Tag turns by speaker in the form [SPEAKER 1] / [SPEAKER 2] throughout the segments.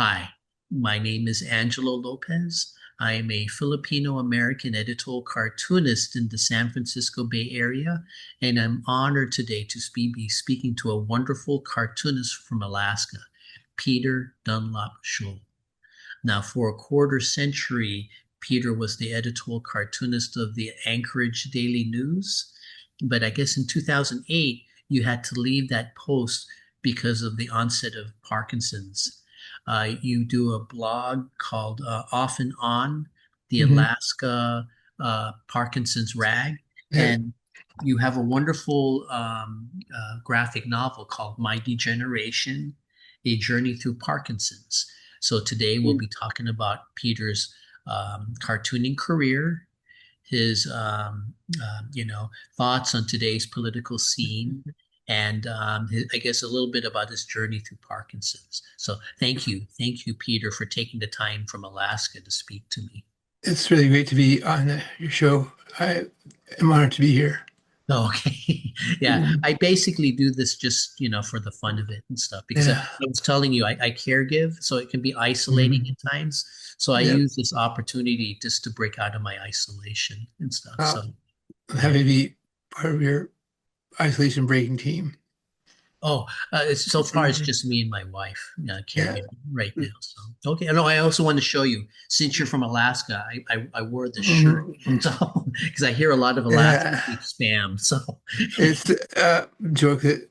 [SPEAKER 1] Hi, my name is Angelo Lopez. I am a Filipino-American editorial cartoonist in the San Francisco Bay Area, and I'm honored today to be speaking to a wonderful cartoonist from Alaska, Peter Dunlap-Shohl. Now, for a quarter century, Peter was the editorial cartoonist of the Anchorage Daily News, but I guess in 2008, you had to leave that post because of the onset of Parkinson's. You do a blog called Off and On, the
[SPEAKER 2] Hmm.
[SPEAKER 1] Alaska Parkinson's Rag,
[SPEAKER 2] Yeah.
[SPEAKER 1] and you have a wonderful graphic novel called My Degeneration, A Journey Through Parkinson's. So today we'll be talking about Peter's cartooning career, his thoughts on today's political scene, and I guess a little bit about his journey through Parkinson's. So thank you, Peter, for taking the time from Alaska to speak to me.
[SPEAKER 2] It's really great to be on your show. I am honored to be here.
[SPEAKER 1] Okay. Yeah.
[SPEAKER 2] Mhm.
[SPEAKER 1] I basically do this just, for the fun of it and stuff because I
[SPEAKER 2] Yeah.
[SPEAKER 1] was telling you, I caregive, so it can be isolating
[SPEAKER 2] Hmm.
[SPEAKER 1] at times. So I
[SPEAKER 2] Yep.
[SPEAKER 1] use this opportunity just to break out of my isolation and stuff.
[SPEAKER 2] Uh,
[SPEAKER 1] So,
[SPEAKER 2] I'm
[SPEAKER 1] yeah.
[SPEAKER 2] happy to be part of your isolation breaking team.
[SPEAKER 1] Oh, so far it's
[SPEAKER 2] Mhm.
[SPEAKER 1] just me and my wife
[SPEAKER 2] Yeah.
[SPEAKER 1] caregiving right now. So, okay. No, I also want to show you, since you're from Alaska, I wore this shirt.
[SPEAKER 2] Mhm.
[SPEAKER 1] So, because I hear a lot of Alaskans
[SPEAKER 2] Yeah.
[SPEAKER 1] being spammed. So,
[SPEAKER 2] It's a joke that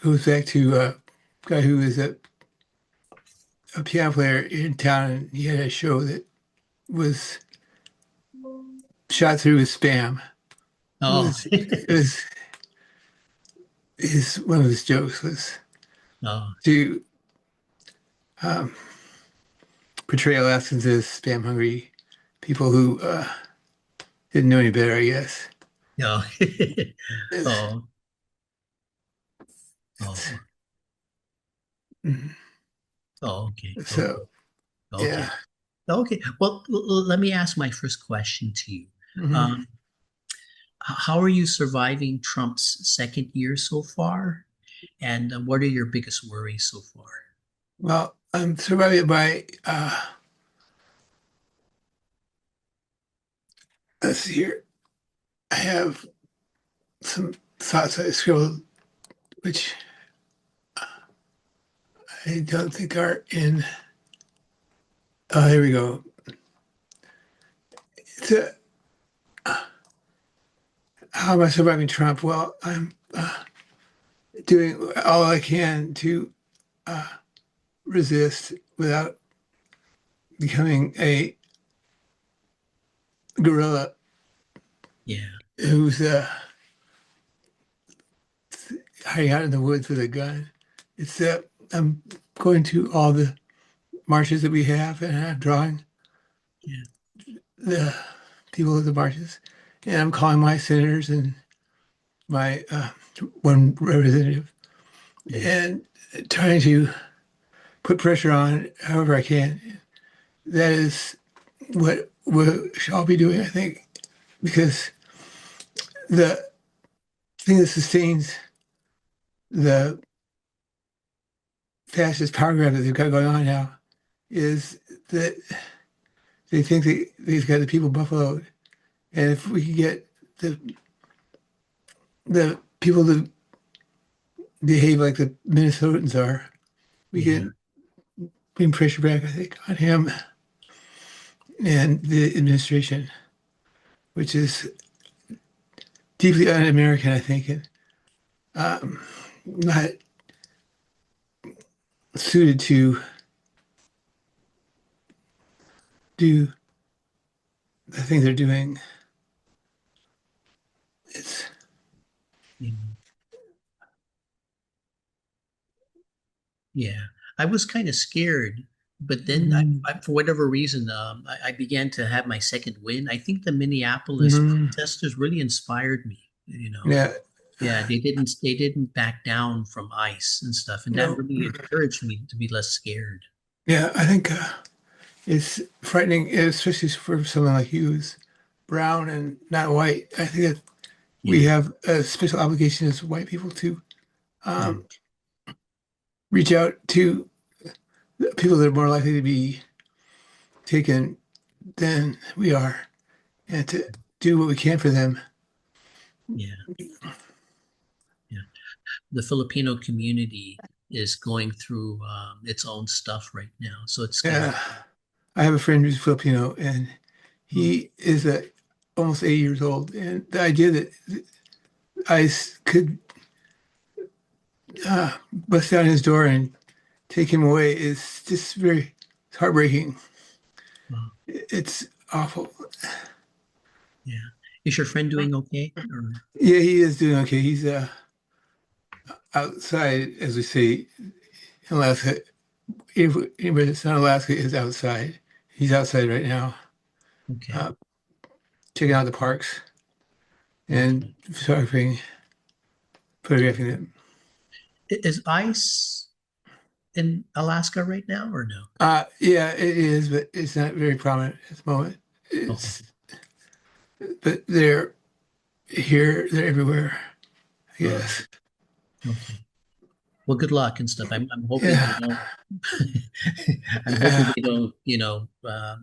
[SPEAKER 2] goes back to a guy who was a piano player in town, and he had a show that was shot through with spam. It
[SPEAKER 1] oh,
[SPEAKER 2] was, it was his one of his jokes was
[SPEAKER 1] oh,
[SPEAKER 2] to um, portray Alaskans as spam hungry people who didn't know any better, I guess.
[SPEAKER 1] no.
[SPEAKER 2] It's,
[SPEAKER 1] Oh,
[SPEAKER 2] it's,
[SPEAKER 1] oh,
[SPEAKER 2] mhm.
[SPEAKER 1] oh, okay, okay,
[SPEAKER 2] So,
[SPEAKER 1] okay,
[SPEAKER 2] yeah.
[SPEAKER 1] okay. Well, let me ask my first question to you.
[SPEAKER 2] Hmm.
[SPEAKER 1] Um, how are you surviving Trump's second year so far? And what are your biggest worries so far?
[SPEAKER 2] Well, I'm surrounded by, let's see here. I have some thoughts I scribbled, which I don't think are in. Oh, here we go. It's how am I surviving Trump? Well, I'm doing all I can to uh, resist without becoming a guerrilla
[SPEAKER 1] Yeah,
[SPEAKER 2] who's hiding out in the woods with a gun. It's I'm going to all the marches that we have, and I'm drawing
[SPEAKER 1] yeah,
[SPEAKER 2] the people at the marches, and I'm calling my senators and my one representative,
[SPEAKER 1] yeah,
[SPEAKER 2] and trying to put pressure on however I can. That is what we shall be doing, I think, because the thing that sustains the fascist power grab that they've got going on now is that they think that they've got the people buffaloed. And if we can get the people to behave like the Minnesotans are, we
[SPEAKER 1] yeah,
[SPEAKER 2] can bring pressure back, I think, on him and the administration, which is deeply un-American, I think, and not suited to do the things they're doing. It's
[SPEAKER 1] yeah. Yeah. I was kind of scared, but then
[SPEAKER 2] mhm,
[SPEAKER 1] for whatever reason, I began to have my second win. I think the Minneapolis
[SPEAKER 2] mhm.
[SPEAKER 1] protesters really inspired me, you know.
[SPEAKER 2] Yeah,
[SPEAKER 1] Yeah, they didn't back down from ICE and stuff, and that
[SPEAKER 2] no,
[SPEAKER 1] really encouraged me to be less scared.
[SPEAKER 2] yeah, I think it's frightening, especially for someone like you who's brown and not white. I think that we
[SPEAKER 1] Yeah.
[SPEAKER 2] have a special obligation as white people to
[SPEAKER 1] Yeah.
[SPEAKER 2] um, reach out to people that are more likely to be taken than we are, and to do what we can for them.
[SPEAKER 1] Yeah, yeah. The Filipino community is going through its own stuff right now, so it's scary.
[SPEAKER 2] Yeah, I have a friend who's Filipino, and
[SPEAKER 1] Oh,
[SPEAKER 2] he is almost 80 years old, and the idea that could bust down his door and take him away is just very it's heartbreaking.
[SPEAKER 1] oh,
[SPEAKER 2] It's awful.
[SPEAKER 1] yeah. Is your friend doing okay? Or
[SPEAKER 2] Yeah, he is doing okay. He's outside, as we say in Alaska. Anybody that's not Alaska is outside. He's outside right now,
[SPEAKER 1] okay,
[SPEAKER 2] uh, checking out the parks and
[SPEAKER 1] okay.
[SPEAKER 2] photographing them.
[SPEAKER 1] Is ice in Alaska right now or no?
[SPEAKER 2] Yeah, it is, but it's not very prominent at the moment.
[SPEAKER 1] Oh,
[SPEAKER 2] It's, but they're here, they're everywhere, I guess.
[SPEAKER 1] okay. Well, good luck and stuff. I'm hoping they
[SPEAKER 2] Yeah,
[SPEAKER 1] don't. I'm hoping they don't,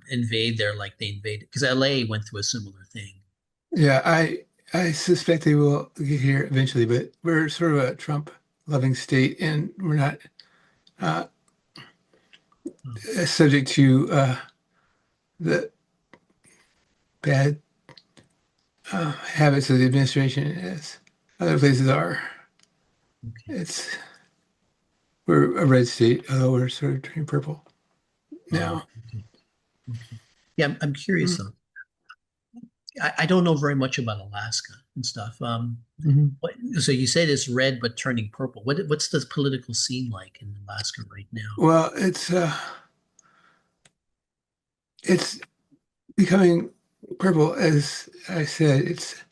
[SPEAKER 1] invade there like they invaded because LA went through a similar thing.
[SPEAKER 2] yeah. I suspect they will get here eventually, but we're sort of a Trump-loving state, and we're not uh,
[SPEAKER 1] Oh,
[SPEAKER 2] subject to the bad habits of the administration as other places are.
[SPEAKER 1] okay.
[SPEAKER 2] It's We're a red state, although we're sort of turning purple now.
[SPEAKER 1] Okay. Okay. Yeah, I'm curious
[SPEAKER 2] Mm-hmm.
[SPEAKER 1] though. I don't know very much about Alaska and stuff. So you said it's red but turning purple. What's the political scene like in Alaska right now?
[SPEAKER 2] Well, it's becoming purple, as I said. It's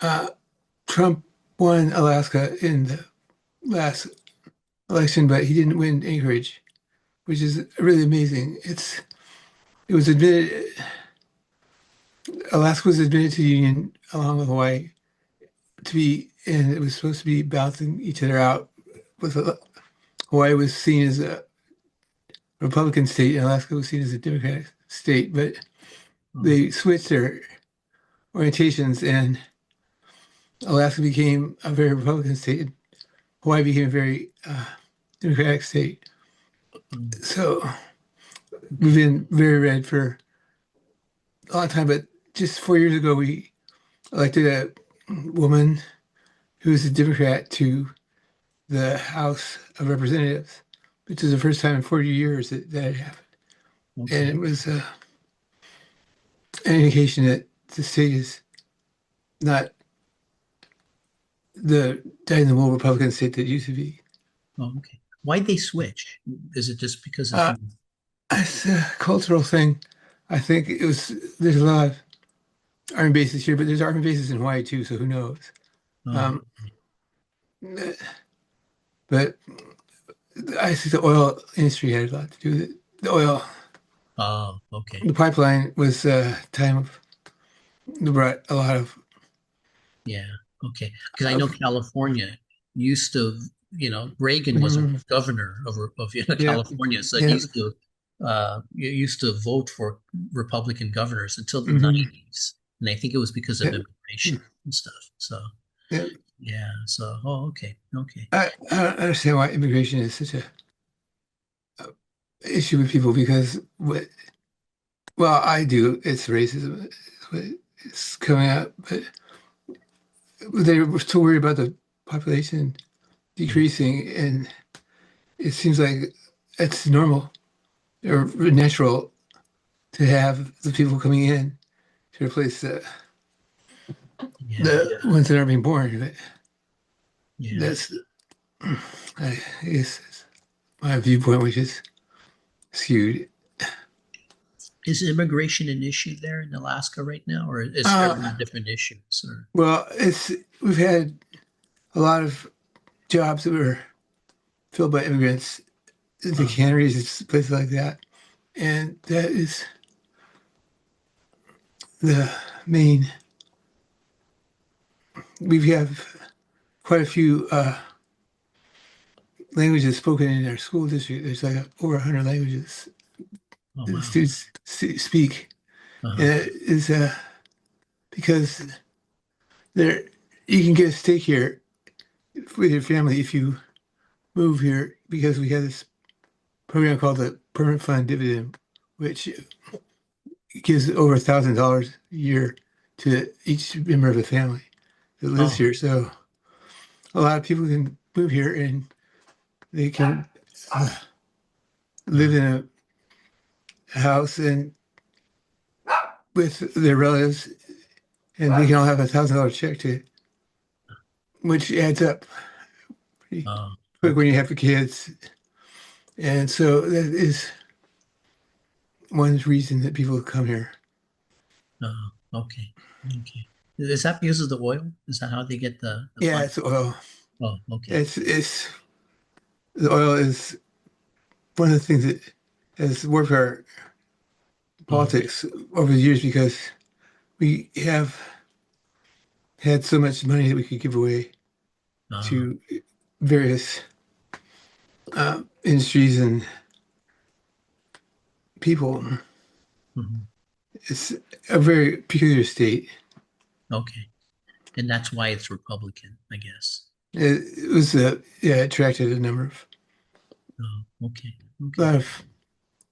[SPEAKER 2] uh, Trump won Alaska in the last election, but he didn't win Anchorage, which is really amazing. It was admitted Alaska was admitted to the Union along with Hawaii and it was supposed to be balancing each other out. With Hawaii was seen as a Republican state, and Alaska was seen as a Democratic state, but
[SPEAKER 1] Oh,
[SPEAKER 2] they switched their orientations, and Alaska became a very Republican state. Hawaii became a very Democratic state.
[SPEAKER 1] um,
[SPEAKER 2] So we've
[SPEAKER 1] okay.
[SPEAKER 2] been very red for a long time, but just 4 years ago, we elected a woman who's a Democrat to the House of Representatives, which is the first time in 40 years that had happened. And
[SPEAKER 1] Okay.
[SPEAKER 2] it was an indication that the state is not the dyed-in-the-wool Republican state that it used to be.
[SPEAKER 1] Oh, okay. Why'd they switch? Is it just because of
[SPEAKER 2] Uh, it's a cultural thing. I think there's a lot of army bases here, but there's army bases in Hawaii too, so who knows?
[SPEAKER 1] oh,
[SPEAKER 2] Um, but I think the oil industry had a lot to do with it. The oil,
[SPEAKER 1] oh, okay.
[SPEAKER 2] the pipeline was a time of brought a lot
[SPEAKER 1] Yeah. Okay. Because I know
[SPEAKER 2] of
[SPEAKER 1] California used to, Reagan was a
[SPEAKER 2] mhm.
[SPEAKER 1] governor of
[SPEAKER 2] Yeah,
[SPEAKER 1] California, so he
[SPEAKER 2] yeah,
[SPEAKER 1] used to vote for Republican governors until the
[SPEAKER 2] hmm
[SPEAKER 1] 90s, and I think it was because of
[SPEAKER 2] yeah,
[SPEAKER 1] immigration and stuff. So
[SPEAKER 2] yeah.
[SPEAKER 1] yeah. So okay, okay.
[SPEAKER 2] I don't understand why immigration is such a issue with people because well, I do. It's racism. It's coming out, but they were so worried about the population
[SPEAKER 1] Mm.
[SPEAKER 2] decreasing, and it seems like it's normal or natural to have the people coming in to replace
[SPEAKER 1] Yeah,
[SPEAKER 2] the ones that are being born. But
[SPEAKER 1] yeah.
[SPEAKER 2] that's, I guess, my viewpoint, which is skewed.
[SPEAKER 1] Is immigration an issue there in Alaska right now, or is everyone
[SPEAKER 2] Uh,
[SPEAKER 1] different issues? Or
[SPEAKER 2] well, we've had a lot of jobs that were filled by immigrants, the
[SPEAKER 1] uh,
[SPEAKER 2] canneries, places like that, and that is the main. We have quite a few languages spoken in our school district. There's like over 100 languages
[SPEAKER 1] Oh,
[SPEAKER 2] that the
[SPEAKER 1] wow.
[SPEAKER 2] students speak.
[SPEAKER 1] Uh-huh.
[SPEAKER 2] And it is because there you can get a stake here with your family if you move here because we have this program called the Permanent Fund Dividend, which gives over $1,000 a year to each member of the family that lives
[SPEAKER 1] Oh,
[SPEAKER 2] here. So a lot of people can move here and they can uh, live
[SPEAKER 1] uh,
[SPEAKER 2] in a house and with their relatives, and they can all have $1,000 check to, which adds up pretty quick when you
[SPEAKER 1] okay.
[SPEAKER 2] have kids. And so that is one reason that people come here.
[SPEAKER 1] Okay. Okay. Is that because of the oil? Is that how they get the
[SPEAKER 2] Yeah,
[SPEAKER 1] fund?
[SPEAKER 2] it's oil.
[SPEAKER 1] Oh, okay.
[SPEAKER 2] It's the oil is one of the things that has worked for our
[SPEAKER 1] Mm.
[SPEAKER 2] politics over the years because we have had so much money that we could give away
[SPEAKER 1] Uh,
[SPEAKER 2] to various industries and people.
[SPEAKER 1] mhm.
[SPEAKER 2] It's a very peculiar state.
[SPEAKER 1] Okay. And that's why it's Republican, I guess.
[SPEAKER 2] It was yeah, it attracted a number of
[SPEAKER 1] Oh, okay.
[SPEAKER 2] a
[SPEAKER 1] Okay.
[SPEAKER 2] lot of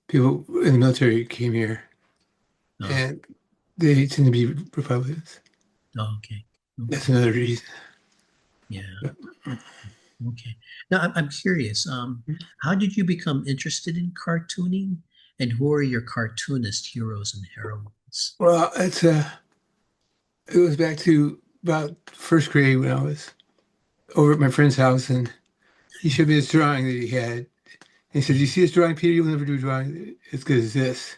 [SPEAKER 2] people in the military came here,
[SPEAKER 1] Oh,
[SPEAKER 2] and they tend to be Republicans.
[SPEAKER 1] okay.
[SPEAKER 2] That's
[SPEAKER 1] Okay.
[SPEAKER 2] another reason.
[SPEAKER 1] Yeah. Okay. Now I'm curious. How did you become interested in cartooning, and who are your cartoonist heroes and heroines?
[SPEAKER 2] Well, it goes back to about first grade when I was over at my friend's house, and he showed me this drawing that he had. He said, "You see this drawing, Peter? You'll never do a drawing as good as this."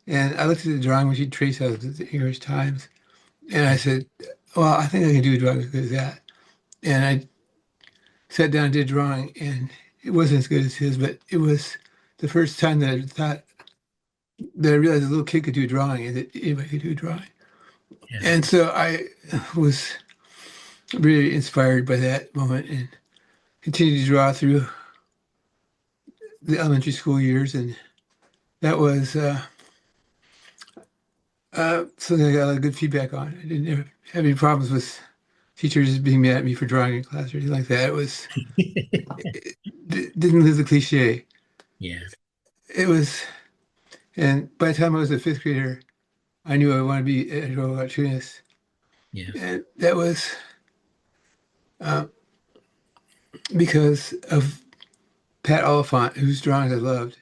[SPEAKER 2] And I looked at the drawing which he traced out of the English Times, and I
[SPEAKER 1] Yeah.
[SPEAKER 2] said, "Well, I think I can do a drawing as good as that." And I sat down and did a drawing, and it wasn't as good as his, but it was the first time that I thought that I realized a little kid could do a drawing and that anybody could do a drawing.
[SPEAKER 1] Yeah.
[SPEAKER 2] And so I was really inspired by that moment and continued to draw through the elementary school years. And that was something I got a lot of good feedback on. I didn't ever have any problems with teachers being mad at me for drawing in class or anything like that. It didn't live the cliche.
[SPEAKER 1] Yeah.
[SPEAKER 2] It was, and by the time I was a fifth grader, I knew I wanted to be a cartoonist.
[SPEAKER 1] Yeah.
[SPEAKER 2] And that was uh, because of Pat Oliphant, whose drawings I loved.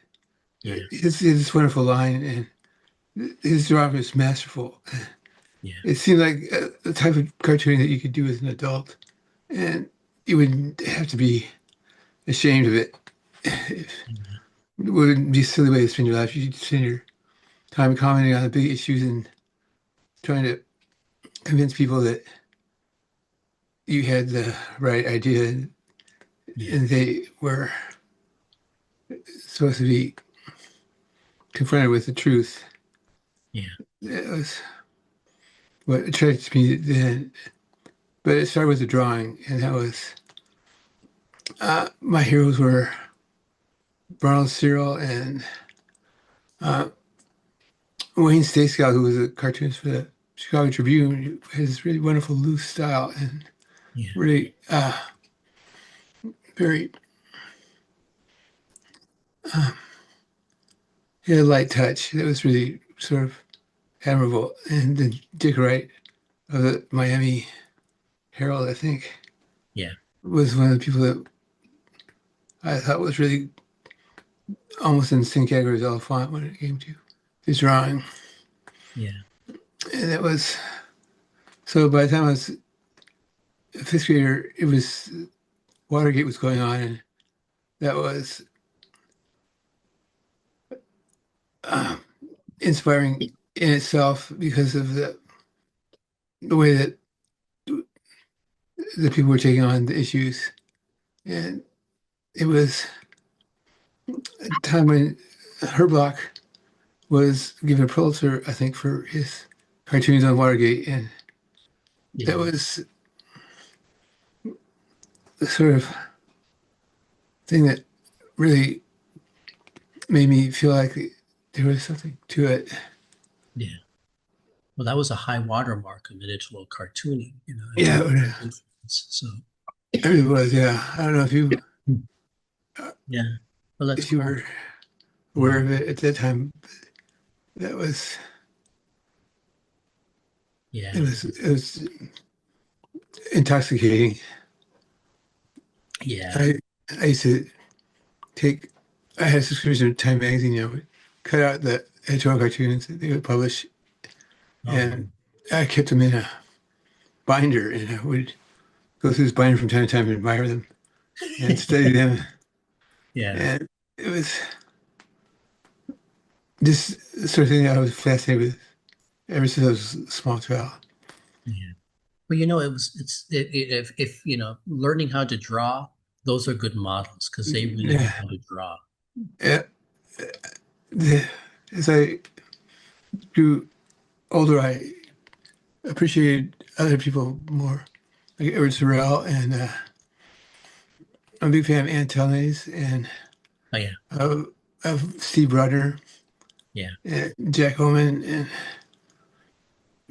[SPEAKER 1] Yeah.
[SPEAKER 2] His this wonderful line, and his drawing was masterful.
[SPEAKER 1] Yeah.
[SPEAKER 2] It seemed like the type of cartooning that you could do as an adult, and you wouldn't have to be ashamed of it.
[SPEAKER 1] Yeah.
[SPEAKER 2] It wouldn't be a silly way to spend your life. You'd spend your time commenting on the big issues and trying to convince people that you had the right idea
[SPEAKER 1] Yeah.
[SPEAKER 2] and they were supposed to be confronted with the truth.
[SPEAKER 1] Yeah.
[SPEAKER 2] That was what attracted me then. But it started with the drawing, and that was my heroes were Ronald Searle and uh, Wayne Stayscott, who was a cartoonist for the Chicago Tribune, who has this really wonderful loose style and
[SPEAKER 1] Yeah.
[SPEAKER 2] really very he had a light touch that was really sort of admirable. And then Dick Wright of the Miami Herald, I think,
[SPEAKER 1] Yeah.
[SPEAKER 2] was one of the people that I thought was really almost in the same category as Oliphant when it came to his drawing.
[SPEAKER 1] Yeah.
[SPEAKER 2] And it was so by the time I was a fifth grader, it was Watergate was going on, and that was uh, inspiring in itself because of the way that the people were taking on the issues. And it was a time when Herblock was given a Pulitzer, I think, for his cartoons on Watergate, and
[SPEAKER 1] Yeah.
[SPEAKER 2] that was sort of thing that really made me feel like there was something to it.
[SPEAKER 1] Yeah. Well, that was a high watermark of editorial cartooning, if
[SPEAKER 2] Yeah,
[SPEAKER 1] you
[SPEAKER 2] it
[SPEAKER 1] so
[SPEAKER 2] really was. Yeah, I don't know uh,
[SPEAKER 1] yeah. Well, that's
[SPEAKER 2] if you
[SPEAKER 1] cool.
[SPEAKER 2] were aware
[SPEAKER 1] Yeah.
[SPEAKER 2] of it at that time. That was
[SPEAKER 1] Yeah.
[SPEAKER 2] it was intoxicating.
[SPEAKER 1] Yeah.
[SPEAKER 2] I I used to take I had a subscription to Time magazine. Would cut out the editorial cartoons that they would publish,
[SPEAKER 1] Oh,
[SPEAKER 2] and I kept them in a binder, and I would go through this binder from time to time and admire them and study them.
[SPEAKER 1] yeah.
[SPEAKER 2] And it was this sort of thing that I was fascinated with ever since I was a small child.
[SPEAKER 1] Yeah. Well, if learning how to draw, those are good models because they really know
[SPEAKER 2] Yeah.
[SPEAKER 1] how to draw.
[SPEAKER 2] Yeah. The, as I grew older, I appreciated other people more, like Edward Sorrell, and I'm a big fan of Ann Tellez and
[SPEAKER 1] Oh yeah.
[SPEAKER 2] uh, of Steve Rudner,
[SPEAKER 1] Yeah.
[SPEAKER 2] and Jack Oman, and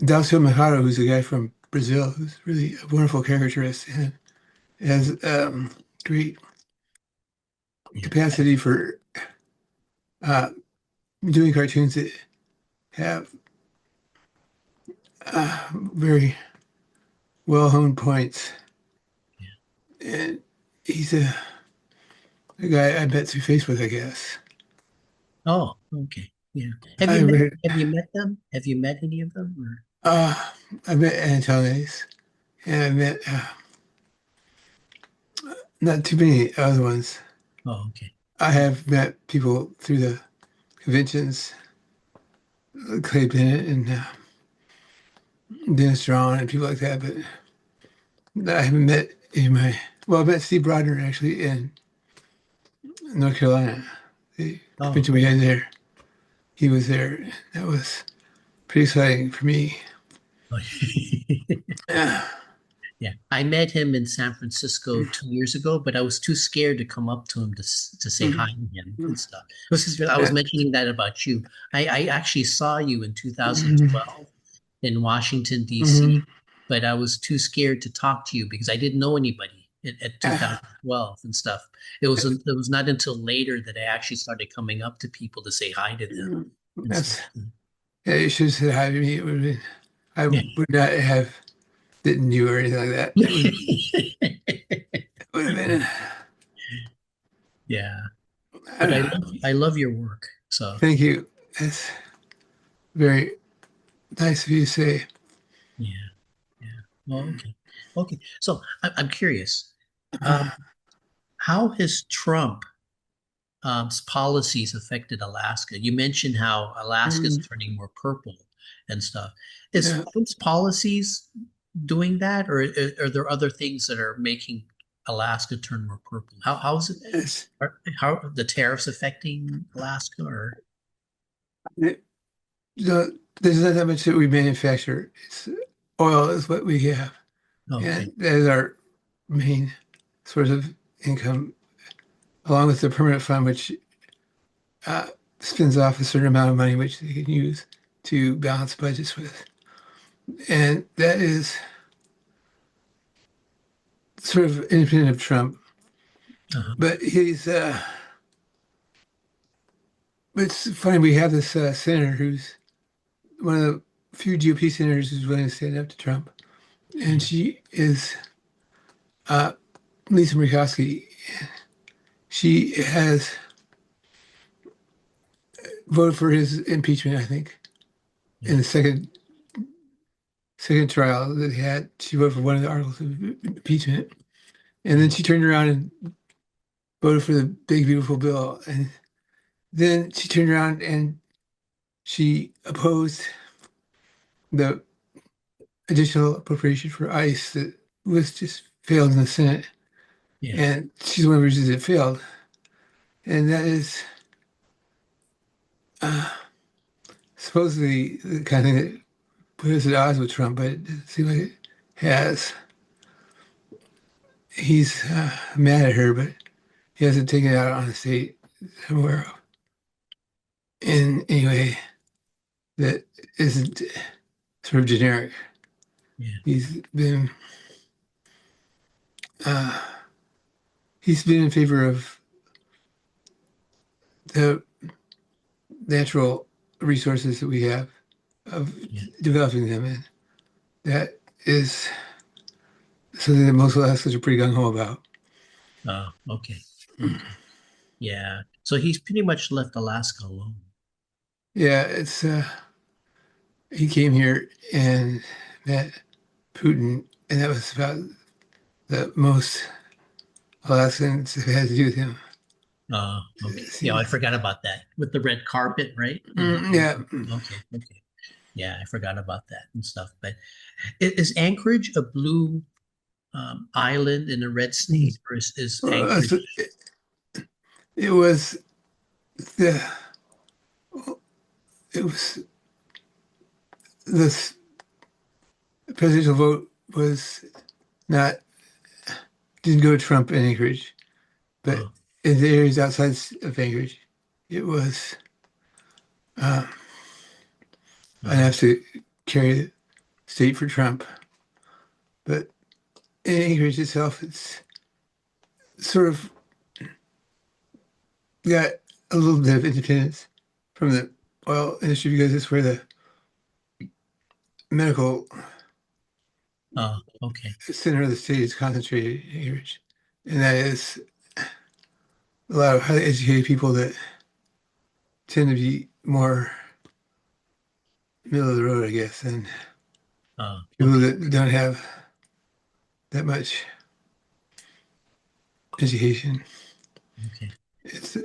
[SPEAKER 2] Dalcio Machado, who's a guy from Brazil, who's really a wonderful caricaturist and has great
[SPEAKER 1] Yeah.
[SPEAKER 2] capacity for uh, doing cartoons that have very well-honed points.
[SPEAKER 1] Yeah.
[SPEAKER 2] And he's a guy I met through Facebook, I guess.
[SPEAKER 1] Oh, okay. Yeah.
[SPEAKER 2] I read,
[SPEAKER 1] Have you met them? Have you met any of them? Or?
[SPEAKER 2] uh, I met Antones, and I met not too many other ones.
[SPEAKER 1] Oh, okay.
[SPEAKER 2] I have met people through the conventions, Clay Bennett and Dennis Drawn and people like that, but I haven't met I met Steve Brodner actually in North Carolina. The
[SPEAKER 1] Oh,
[SPEAKER 2] convention we had there, he was there. That was pretty exciting for me.
[SPEAKER 1] okay.
[SPEAKER 2] Yeah.
[SPEAKER 1] Yeah, I met him in San Francisco 2 years ago, but I was too scared to come up to him to say hi
[SPEAKER 2] Mhm.
[SPEAKER 1] to him and stuff. It was I was
[SPEAKER 2] Yeah.
[SPEAKER 1] mentioning that about you. I actually saw you in
[SPEAKER 2] Mhm.
[SPEAKER 1] 2012 in Washington, D.C.,
[SPEAKER 2] Mhm.
[SPEAKER 1] but I was too scared to talk to you because I didn't know anybody at
[SPEAKER 2] Yeah.
[SPEAKER 1] 2012 and stuff. It was not until later that I actually started coming up to people to say hi to them and stuff.
[SPEAKER 2] That's yeah. You should have said hi to me. It would have been. I would not have bitten you or anything like that. Would have been.
[SPEAKER 1] Yeah,
[SPEAKER 2] I
[SPEAKER 1] but
[SPEAKER 2] don't know.
[SPEAKER 1] I love your work. So
[SPEAKER 2] Thank you. That's very nice of you to say.
[SPEAKER 1] yeah, yeah. Well, okay, okay. So I'm curious. Um, how has Trump policies affected Alaska? You mentioned how Alaska is
[SPEAKER 2] Mm,
[SPEAKER 1] turning more purple and stuff. Is
[SPEAKER 2] yeah.
[SPEAKER 1] Trump's policies doing that, or are there other things that are making Alaska turn more purple? How is it?
[SPEAKER 2] It's,
[SPEAKER 1] How are the tariffs affecting Alaska? Or
[SPEAKER 2] it, there's not that much that we manufacture. It's oil is what we have,
[SPEAKER 1] okay,
[SPEAKER 2] and that is our main source of income, along with the permanent fund, which uh, spins off a certain amount of money which they can use to balance budgets with. And that is sort of independent of Trump.
[SPEAKER 1] uh-huh.
[SPEAKER 2] But it's funny, we have this senator who's one of the few GOP senators who's willing to stand up to Trump. And
[SPEAKER 1] Yeah,
[SPEAKER 2] she is uh, Lisa Murkowski. She has voted for his impeachment, I think, in
[SPEAKER 1] yeah,
[SPEAKER 2] the second trial that he had. She voted for one of the articles of impeachment. And then
[SPEAKER 1] yeah,
[SPEAKER 2] she turned around and voted for the big, beautiful bill. And then she turned around and she opposed the additional appropriation for ICE that was just failed in the Senate.
[SPEAKER 1] yeah,
[SPEAKER 2] And she's one of the reasons it failed. And that is uh, supposedly the kind of thing that put us at odds with Trump, but it doesn't seem like it has. He's mad at her, but he hasn't taken it out on the state somewhere in any way that isn't sort of generic.
[SPEAKER 1] Yeah.
[SPEAKER 2] He's been uh, he's been in favor of the natural resources that we have, of
[SPEAKER 1] Yeah.
[SPEAKER 2] developing them, and that is something that most Alaskans are pretty gung ho about.
[SPEAKER 1] Oh, okay. Okay. Yeah. So he's pretty much left Alaska alone.
[SPEAKER 2] Yeah, it's he came here and met Putin, and that was about the most Alaskans have had to do with him.
[SPEAKER 1] Okay. Yeah, I forgot about that with the red carpet, right?
[SPEAKER 2] Yeah,
[SPEAKER 1] Okay. Okay. Yeah, I forgot about that and stuff. But is Anchorage a blue island in a red state, or is
[SPEAKER 2] so
[SPEAKER 1] Anchorage?
[SPEAKER 2] it was the it was this presidential vote was not didn't go to Trump in Anchorage, but
[SPEAKER 1] Oh,
[SPEAKER 2] in the areas outside of Anchorage, it was uh,
[SPEAKER 1] uh,
[SPEAKER 2] enough to carry the state for Trump. But in Anchorage itself, it's sort of got a little bit of independence from the oil industry because it's where the medical
[SPEAKER 1] okay.
[SPEAKER 2] center of the state is concentrated in Anchorage. And that is a lot of highly educated people that tend to be more middle of the road, I guess, and people
[SPEAKER 1] Okay.
[SPEAKER 2] that don't have that much education.
[SPEAKER 1] Okay.
[SPEAKER 2] It's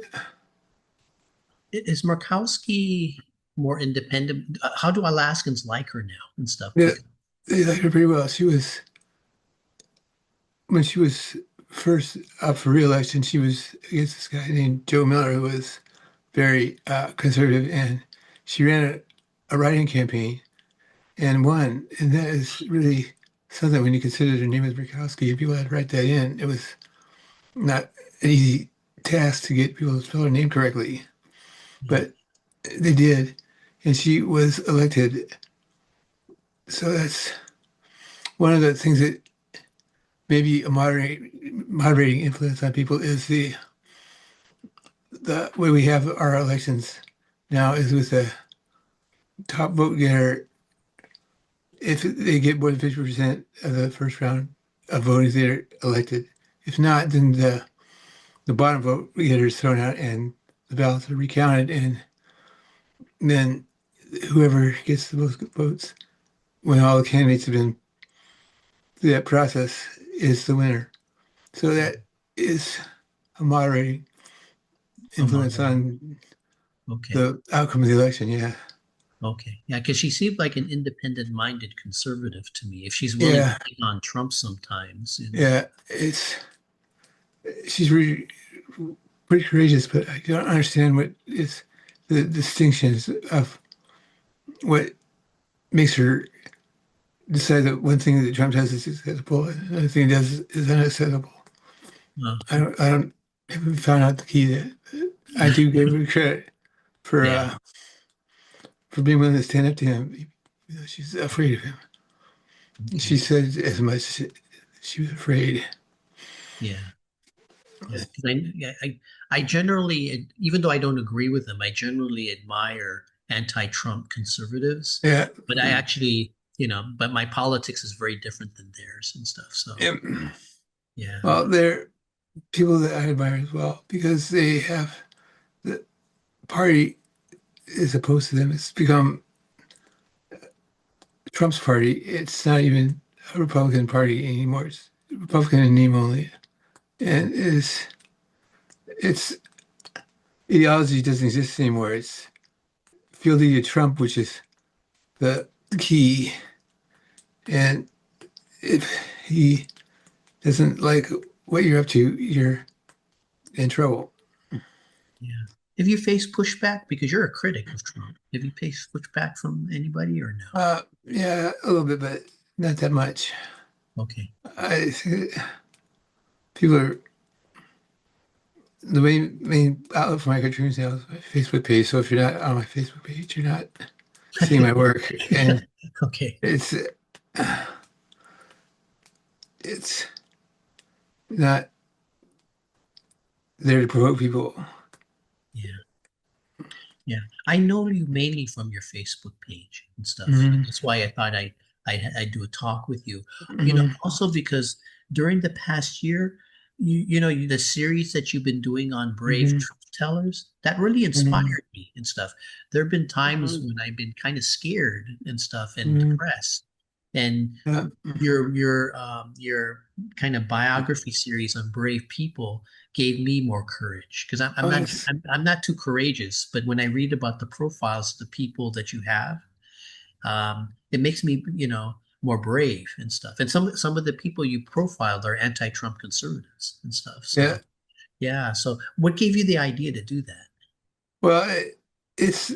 [SPEAKER 1] Is Murkowski more independent? How do Alaskans like her now and stuff?
[SPEAKER 2] yeah,
[SPEAKER 1] Because
[SPEAKER 2] they like her pretty well. She was when she was first up for re-election, she was against this guy named Joe Miller, who was very conservative, and she ran a write-in campaign and won. And that is really something when you consider her name is Murkowski. If people had to write that in, it was not an easy task to get people to spell her name correctly,
[SPEAKER 1] yeah.
[SPEAKER 2] but they did, and she was elected. So that's one of the things that maybe a moderating influence on people is the way we have our elections now is with the top vote getter. If they get more than 50% of the first round of voting, they're elected. If not, then the bottom vote getter is thrown out and the ballots are recounted, and then whoever gets the most votes when all the candidates have been through that process is the winner. So that is a moderating influence
[SPEAKER 1] Moderating.
[SPEAKER 2] on
[SPEAKER 1] Okay.
[SPEAKER 2] the outcome of the election. Yeah.
[SPEAKER 1] Okay. Yeah, because she seemed like an independent-minded conservative to me. If she's willing to
[SPEAKER 2] Yeah.
[SPEAKER 1] lean on Trump sometimes,
[SPEAKER 2] Yeah. She's really pretty courageous, but I don't understand what is the distinctions of what makes her decide that one thing that Trump does is acceptable and another thing he does is unacceptable.
[SPEAKER 1] uh,
[SPEAKER 2] I don't haven't found out the key that I do give her credit
[SPEAKER 1] yeah.
[SPEAKER 2] for being willing to stand up to him. You know, she's afraid of him. She
[SPEAKER 1] Okay.
[SPEAKER 2] said as much as she was afraid.
[SPEAKER 1] Yeah. Yeah. 'Cause I generally, even though I don't agree with them, I generally admire anti-Trump conservatives.
[SPEAKER 2] Yeah.
[SPEAKER 1] But I actually, but my politics is very different than theirs and stuff. So,
[SPEAKER 2] Yeah.
[SPEAKER 1] yeah.
[SPEAKER 2] Well, they're people that I admire as well because they have the party is opposed to them. It's become Trump's party. It's not even a Republican party anymore. It's Republican in name only. And its ideology doesn't exist anymore. It's fielding to Trump, which is the key. And if he doesn't like what you're up to, you're in trouble.
[SPEAKER 1] Yeah. Have you faced pushback? Because you're a critic of Trump. Have you faced pushback from anybody or no?
[SPEAKER 2] Yeah, a little bit, but not that much.
[SPEAKER 1] Okay.
[SPEAKER 2] I people are the main outlet for my cartoons now is my Facebook page. So if you're not on my Facebook page, you're not seeing my work, and
[SPEAKER 1] Okay.
[SPEAKER 2] it's it's not there to provoke people.
[SPEAKER 1] Yeah. Yeah. I know you mainly from your Facebook page and stuff.
[SPEAKER 2] Hmm.
[SPEAKER 1] That's why I thought I'd do a talk with you.
[SPEAKER 2] Hmm.
[SPEAKER 1] Also because during the past year, the series that you've been doing on brave
[SPEAKER 2] Hmm.
[SPEAKER 1] truth tellers, that really
[SPEAKER 2] Hmm.
[SPEAKER 1] inspired me and stuff. There have been times
[SPEAKER 2] Hmm.
[SPEAKER 1] when I've been kind of scared and stuff and
[SPEAKER 2] Hmm.
[SPEAKER 1] depressed. And
[SPEAKER 2] Yeah.
[SPEAKER 1] your kind of biography series on brave people gave me more courage because I'm
[SPEAKER 2] Oh,
[SPEAKER 1] not
[SPEAKER 2] that's
[SPEAKER 1] I'm not too courageous, but when I read about the profiles of the people that you have, it makes me more brave and stuff. And some of the people you profiled are anti-Trump conservatives and stuff. So
[SPEAKER 2] yeah.
[SPEAKER 1] yeah. So what gave you the idea to do that?
[SPEAKER 2] Well, it's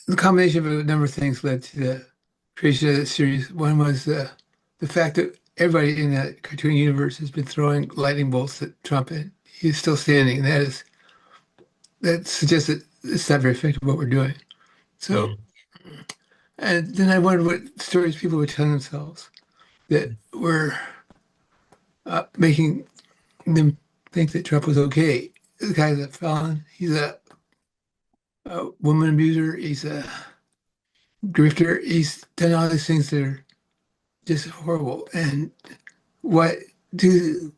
[SPEAKER 2] the combination of a number of things led to the creation of the series. One was the fact that everybody in that cartoon universe has been throwing lightning bolts at Trump, and he's still standing. And that suggests that it's not very effective what we're doing.
[SPEAKER 1] Yeah.
[SPEAKER 2] So, and then I wondered what stories people would tell themselves that were making them think that Trump was okay. The guy's a felon. He's a woman abuser. He's a grifter. He's done all these things that are just horrible. And what do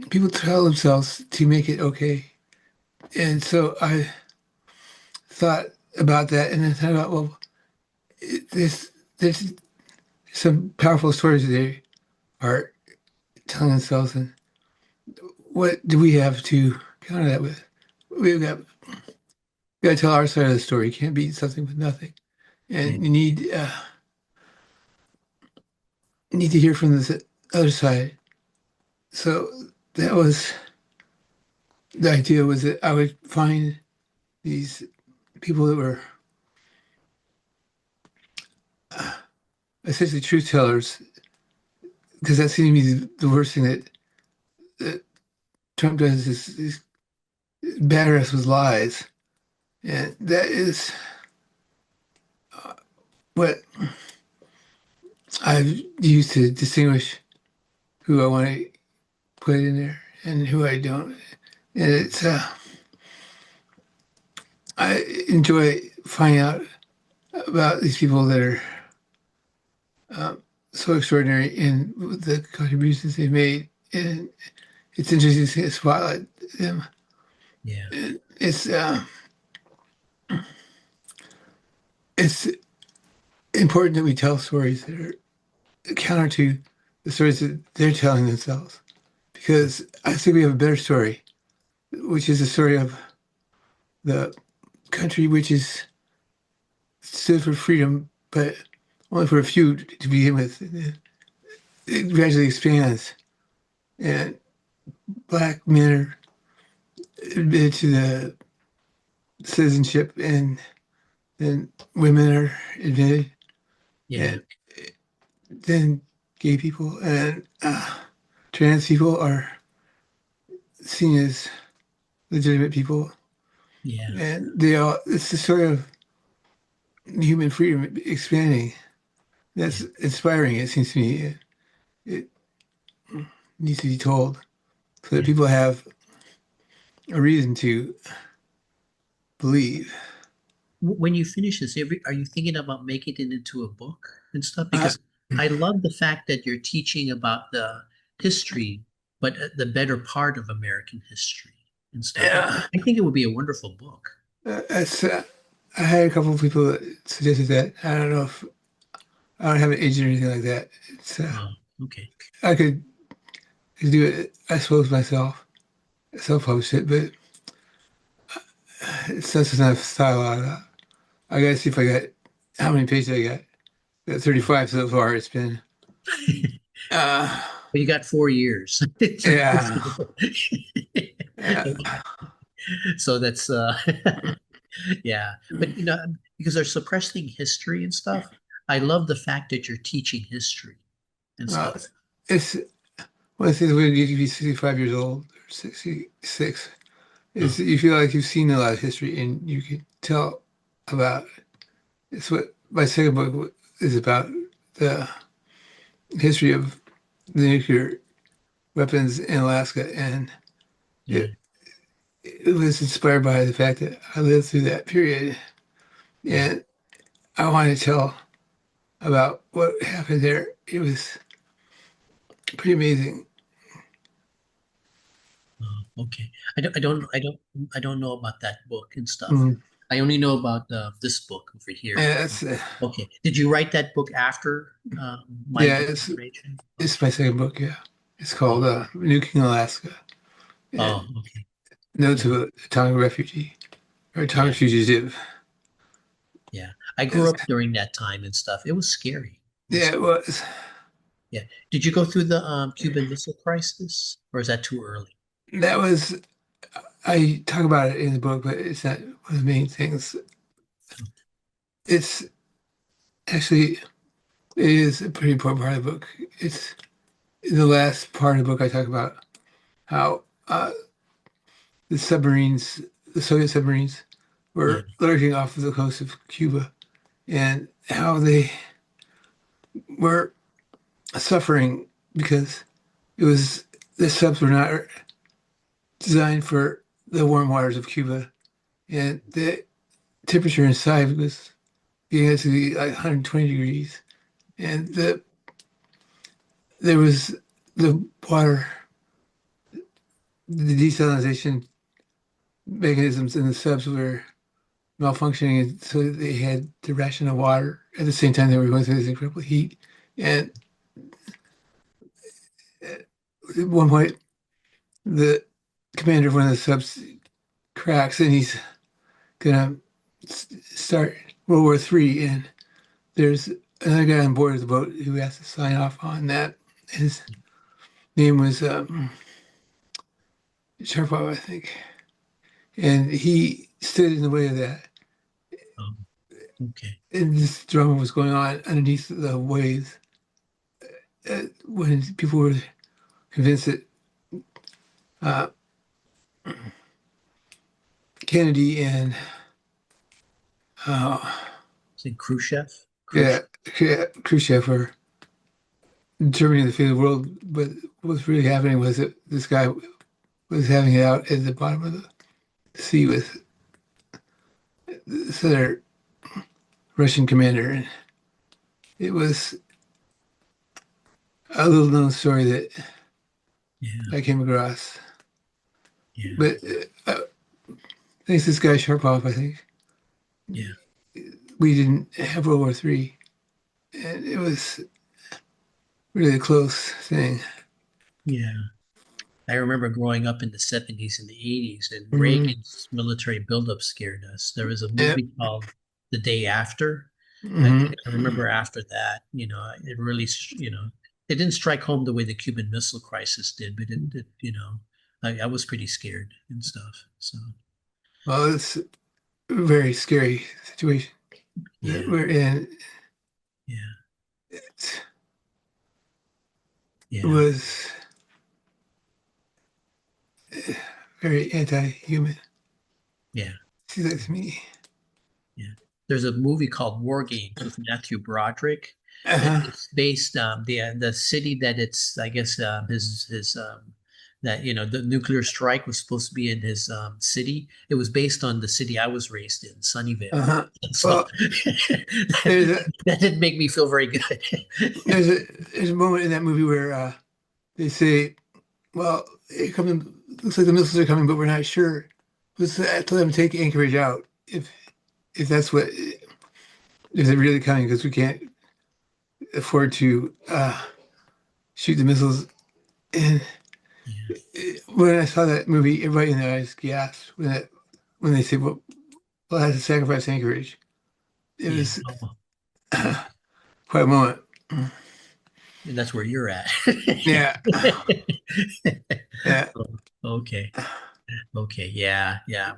[SPEAKER 2] people tell themselves to make it okay? And so I thought about that, and then thought about, well, there's some powerful stories they are telling themselves, and what do we have to counter that with? We got to tell our side of the story. You can't beat something with nothing,
[SPEAKER 1] Yeah.
[SPEAKER 2] and you need to hear from the other side. So that was the idea, was that I would find these people that were essentially truth tellers, because that seemed to be the worst thing that Trump does is batter us with lies, and that is what I've used to distinguish who I want to put in there and who I don't. And I enjoy finding out about these people that are so extraordinary in the contributions they've made, and it's interesting to see a spotlight them.
[SPEAKER 1] Yeah.
[SPEAKER 2] It's it's important that we tell stories that are counter to the stories that they're telling themselves, because I think we have a better story, which is the story of the country which is stood for freedom, but only for a few to begin with. It gradually expands, and black men are admitted to the citizenship, and then women are admitted,
[SPEAKER 1] Yeah.
[SPEAKER 2] and then gay people and trans people are seen as legitimate people,
[SPEAKER 1] Yeah.
[SPEAKER 2] and they all, it's the sort of human freedom expanding that's
[SPEAKER 1] Yeah.
[SPEAKER 2] inspiring. It seems to me it needs to be told so that
[SPEAKER 1] Yeah.
[SPEAKER 2] people have a reason to believe.
[SPEAKER 1] When you finish this, are you thinking about making it into a book and stuff?
[SPEAKER 2] Uh,
[SPEAKER 1] Because I love the fact that you're teaching about the history, but the better part of American history and stuff.
[SPEAKER 2] yeah,
[SPEAKER 1] I think it would be a wonderful book.
[SPEAKER 2] it's, I had a couple of people that suggested that. I don't know if I don't have an agent or anything like that. It's
[SPEAKER 1] Oh, okay.
[SPEAKER 2] I could do it, I suppose, myself, self-publish it, but it's just enough style out of that. I gotta see if I got how many pages I got. I got 35 so far. It's been uh
[SPEAKER 1] Well, you got 4 years.
[SPEAKER 2] yeah. Yeah.
[SPEAKER 1] So that's yeah. But because they're suppressing history and stuff, I love the fact that you're teaching history and
[SPEAKER 2] Uh,
[SPEAKER 1] stuff.
[SPEAKER 2] it's one of the things when you can be 65 years old or 66 is
[SPEAKER 1] Oh,
[SPEAKER 2] that you feel like you've seen a lot of history and you can tell about it's what my second book is about the history of the nuclear weapons in Alaska, and
[SPEAKER 1] yeah.
[SPEAKER 2] it was inspired by the fact that I lived through that period,
[SPEAKER 1] Yeah.
[SPEAKER 2] and I wanted to tell about what happened there. It was pretty amazing.
[SPEAKER 1] Okay. I don't know about that book and stuff.
[SPEAKER 2] Mm.
[SPEAKER 1] I only know about this book over here.
[SPEAKER 2] And that's
[SPEAKER 1] Okay. Did you write that book after My
[SPEAKER 2] yeah,
[SPEAKER 1] Degeneration?
[SPEAKER 2] it's my second book. Yeah, it's
[SPEAKER 1] Oh,
[SPEAKER 2] called Nuking Alaska,
[SPEAKER 1] oh,
[SPEAKER 2] and
[SPEAKER 1] okay.
[SPEAKER 2] Notes
[SPEAKER 1] Yeah.
[SPEAKER 2] of a Atomic Refugee or Atomic
[SPEAKER 1] Yeah.
[SPEAKER 2] Fugitive.
[SPEAKER 1] Yeah. I grew
[SPEAKER 2] It's,
[SPEAKER 1] up during that time and stuff. It was scary. It was,
[SPEAKER 2] yeah, it was.
[SPEAKER 1] yeah. Did you go through the Cuban Missile Crisis, or is that too early?
[SPEAKER 2] That was I talk about it in the book, but it's not one of the main things. It's actually it is a pretty important part of the book. It's in the last part of the book I talk about how the submarines, the Soviet submarines,
[SPEAKER 1] Yeah.
[SPEAKER 2] were lurking off of the coast of Cuba, and how they were suffering because it was the subs were not designed for the warm waters of Cuba, and the temperature inside was getting up to be like 120 degrees, and there was the water, the desalination mechanisms in the subs were malfunctioning, and so they had to ration the water at the same time they were going through this incredible heat. And at one point, the commander of one of the subs cracks, and he's gonna start World War III. And there's another guy on board of the boat who has to sign off on that. His name was Sharpov, I think, and he stood in the way of that.
[SPEAKER 1] Oh, okay.
[SPEAKER 2] And this drama was going on underneath the waves when people were convinced that uh, Kennedy and uh,
[SPEAKER 1] Is it Khrushchev?
[SPEAKER 2] yeah,
[SPEAKER 1] Khrushchev.
[SPEAKER 2] Khrushchev were determining the fate of the world. But what's really happening was that this guy was having it out at the bottom of the sea with this other Russian commander. And it was a little known story that
[SPEAKER 1] Yeah.
[SPEAKER 2] I came across.
[SPEAKER 1] Yeah.
[SPEAKER 2] But thanks to this guy Sharpov, I think,
[SPEAKER 1] Yeah.
[SPEAKER 2] we didn't have World War III. And it was really a close thing.
[SPEAKER 1] Yeah. I remember growing up in the 70s and the 80s, and
[SPEAKER 2] Mm-hmm.
[SPEAKER 1] Reagan's military buildup scared us. There was a
[SPEAKER 2] Yeah.
[SPEAKER 1] movie called The Day After.
[SPEAKER 2] Mm-hmm.
[SPEAKER 1] I remember after that, it really, it didn't strike home the way the Cuban Missile Crisis did, but I was pretty scared and stuff. So,
[SPEAKER 2] Well, it's a very scary situation that
[SPEAKER 1] yeah,
[SPEAKER 2] we're in.
[SPEAKER 1] yeah,
[SPEAKER 2] It
[SPEAKER 1] yeah,
[SPEAKER 2] was very anti-human.
[SPEAKER 1] yeah,
[SPEAKER 2] Seems like to me.
[SPEAKER 1] yeah. There's a movie called War Games with Matthew Broderick.
[SPEAKER 2] Uh-huh.
[SPEAKER 1] It's based the city that it's I guess his that the nuclear strike was supposed to be in his city. It was based on the city I was raised in, Sunnyvale.
[SPEAKER 2] Uh-huh.
[SPEAKER 1] And so
[SPEAKER 2] Well, there's a
[SPEAKER 1] that didn't make me feel very good.
[SPEAKER 2] there's a there's a moment in that movie where they say, "Well, it coming looks like the missiles are coming, but we're not sure. Let's tell them to take Anchorage out if that's what if they're really coming because we can't afford to shoot the missiles." And
[SPEAKER 1] Yeah.
[SPEAKER 2] when I saw that movie, everybody in the eyes gasped when they say, "Well, we'll have to sacrifice Anchorage." It
[SPEAKER 1] Yeah.
[SPEAKER 2] was
[SPEAKER 1] Oh, yeah.
[SPEAKER 2] quite a moment.
[SPEAKER 1] And that's where you're at.
[SPEAKER 2] Yeah, yeah.
[SPEAKER 1] Okay. Okay. Yeah. Yeah.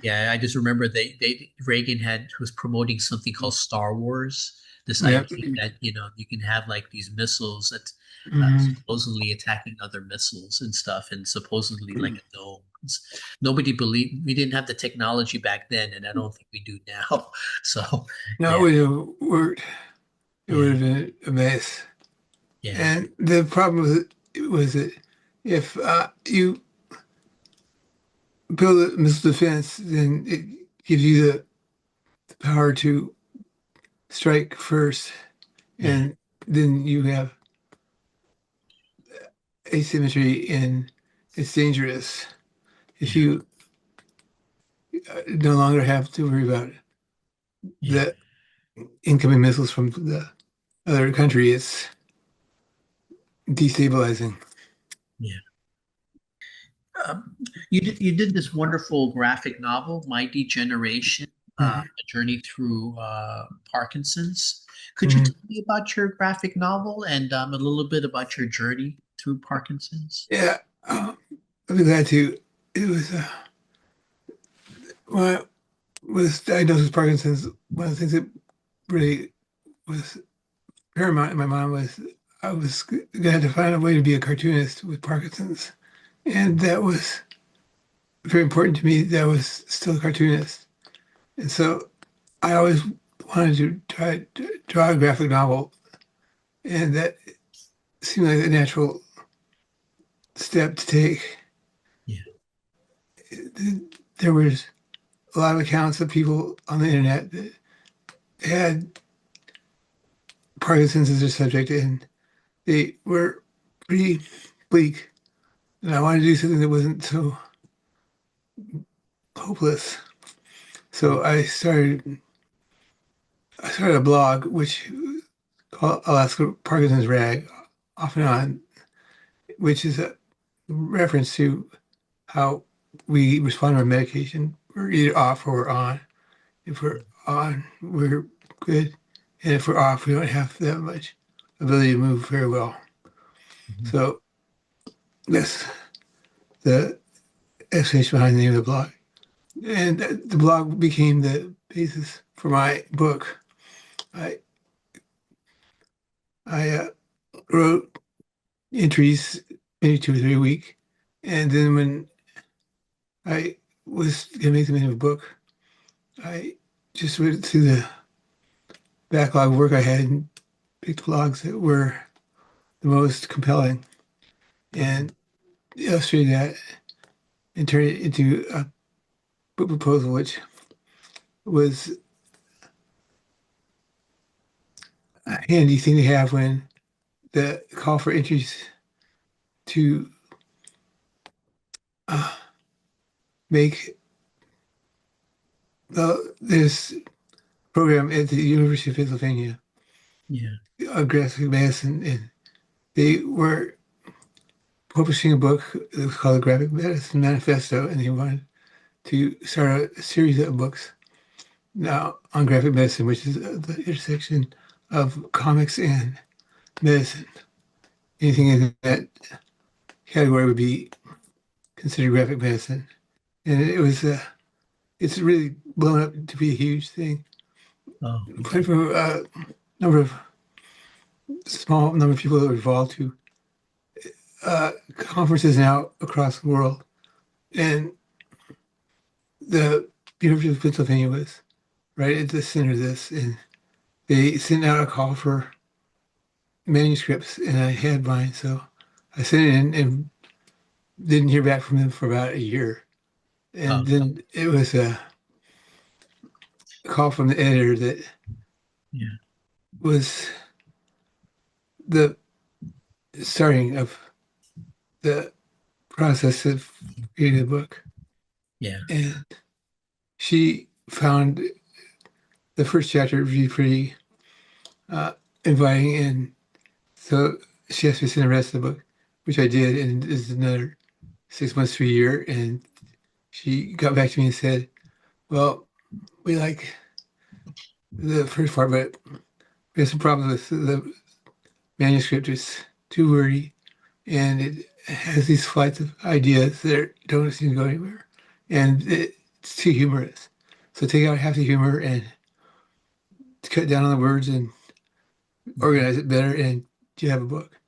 [SPEAKER 1] Yeah, I just remember they Reagan had was promoting something called Star Wars. This
[SPEAKER 2] Yeah.
[SPEAKER 1] idea that you can have like these missiles that
[SPEAKER 2] Mhm.
[SPEAKER 1] supposedly attacking other missiles and stuff, and supposedly like a dome. Nobody believed we didn't have the technology back then, and I don't think we do now. So,
[SPEAKER 2] No, it
[SPEAKER 1] yeah,
[SPEAKER 2] would have worked. It would
[SPEAKER 1] yeah,
[SPEAKER 2] have been a mess.
[SPEAKER 1] yeah,
[SPEAKER 2] And the problem with it was that if you build a missile defense, then it gives you the power to strike first,
[SPEAKER 1] yeah,
[SPEAKER 2] and then you have asymmetry, and it's dangerous if
[SPEAKER 1] yeah,
[SPEAKER 2] you no longer have to worry about
[SPEAKER 1] yeah,
[SPEAKER 2] the incoming missiles from the other country. It's destabilizing.
[SPEAKER 1] yeah. Um, you did this wonderful graphic novel, My Degeneration,
[SPEAKER 2] Mhm.
[SPEAKER 1] A Journey Through Parkinson's. Could you
[SPEAKER 2] Mhm.
[SPEAKER 1] tell me about your graphic novel and a little bit about your journey through Parkinson's?
[SPEAKER 2] Yeah, I'd be glad to. It was when I was diagnosed with Parkinson's. One of the things that really was paramount in my mind was I was gonna have to find a way to be a cartoonist with Parkinson's, and that was very important to me. That I was still a cartoonist, and so I always wanted to try to draw a graphic novel, and that seemed like a natural step to take.
[SPEAKER 1] Yeah,
[SPEAKER 2] There was a lot of accounts of people on the internet that had Parkinson's as their subject, and they were pretty bleak. And I wanted to do something that wasn't so hopeless. So I started a blog which called Alaska Parkinson's Rag, off and on, which is a reference to how we respond to our medication. We're either off or we're on. If we're on, we're good. And if we're off, we don't have that much ability to move very well.
[SPEAKER 1] mhm,
[SPEAKER 2] So that's the explanation behind the name of the blog. And the blog became the basis for my book. I I wrote entries maybe 2 or 3 a week, and then when I was gonna make them into a book, I just went through the backlog of work I had and picked blogs that were the most compelling and illustrated that and turned it into a book proposal, which was a handy thing to have when the call for entries to uh, make this program at the University of Pennsylvania,
[SPEAKER 1] yeah,
[SPEAKER 2] graphic medicine, and they were publishing a book that was called the Graphic Medicine Manifesto, and they wanted to start a series of books now on graphic medicine, which is the intersection of comics and medicine. Anything in that category would be considered graphic medicine, and it's really blown up to be a huge thing.
[SPEAKER 1] oh,
[SPEAKER 2] Plenty for a number of small number of people that were involved to conferences now across the world, and the University of Pennsylvania was right at the center of this, and they sent out a call for manuscripts, and I had mine, so I sent it in and didn't hear back from them for about a year,
[SPEAKER 1] oh,
[SPEAKER 2] and then it was a call from the editor that
[SPEAKER 1] yeah,
[SPEAKER 2] was the starting of the process of creating the book,
[SPEAKER 1] yeah,
[SPEAKER 2] and she found the first chapter to be pretty uh, inviting, and so she asked me to send the rest of the book, which I did, and this is another 6 months to a year. And she got back to me and said, "Well, we like the first part, but we have some problems with the manuscript. It's too wordy, and it has these flights of ideas that don't seem to go anywhere, and it's too humorous. So take out half the humor and cut down on the words and
[SPEAKER 1] mhm,
[SPEAKER 2] organize it better, and you have a book."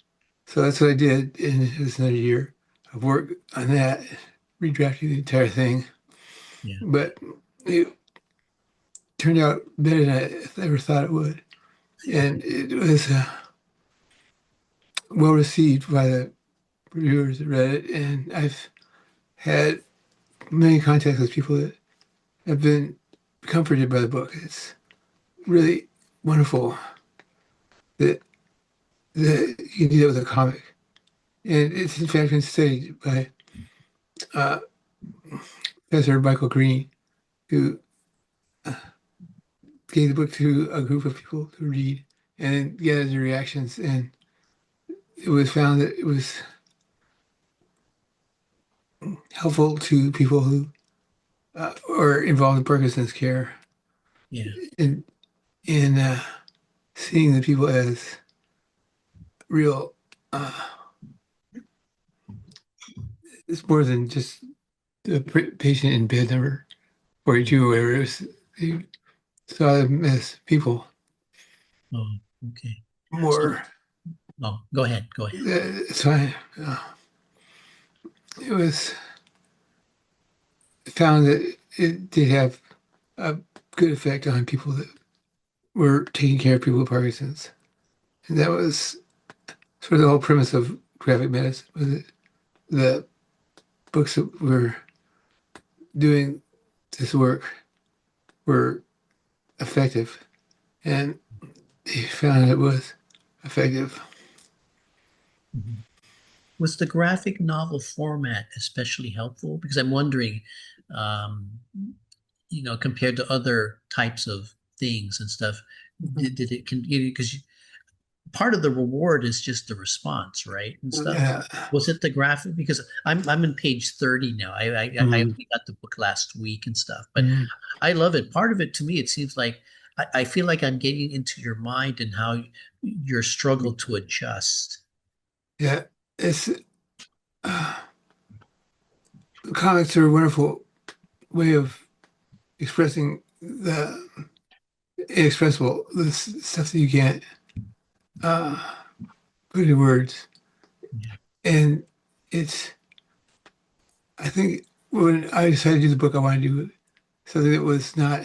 [SPEAKER 2] So that's what I did, and it was another year of work on that, redrafting the entire thing.
[SPEAKER 1] Yeah.
[SPEAKER 2] But it turned out better than I ever thought it would, and it was well received by the reviewers that read it. And I've had many contacts with people that have been comforted by the book. It's really wonderful that you can do that with a comic, and it's in fact been studied by uh, Professor Michael Green, who gave the book to a group of people to read and get their reactions. And it was found that it was helpful to people who are involved in Parkinson's care
[SPEAKER 1] Yeah.
[SPEAKER 2] in seeing the people as real. Uh, it's more than just the patient in bed number 42 or whatever. It was, they saw them as people
[SPEAKER 1] Oh, okay. So,
[SPEAKER 2] more.
[SPEAKER 1] oh, go ahead. Go ahead.
[SPEAKER 2] It's fine. It was found that it did have a good effect on people that were taking care of people with Parkinson's. And that was sort of the whole premise of graphic medicine, was that the books that were doing this work were effective. And they found it was effective.
[SPEAKER 1] Mhm. Was the graphic novel format especially helpful? Because I'm wondering, um, compared to other types of things and stuff, did it can because part of the reward is just the response, right? And stuff.
[SPEAKER 2] Yeah.
[SPEAKER 1] Was it the graphic? Because I'm in page 30 now. I
[SPEAKER 2] Mm,
[SPEAKER 1] only got the book last week and stuff, but
[SPEAKER 2] mm,
[SPEAKER 1] I love it. Part of it to me, it seems like I feel like I'm getting into your mind and how your struggle to adjust.
[SPEAKER 2] yeah. It's uh, comics are a wonderful way of expressing the inexpressible, the stuff that you can't uh, put into words.
[SPEAKER 1] Yeah.
[SPEAKER 2] And it's, I think when I decided to do the book, I wanted to do something that was not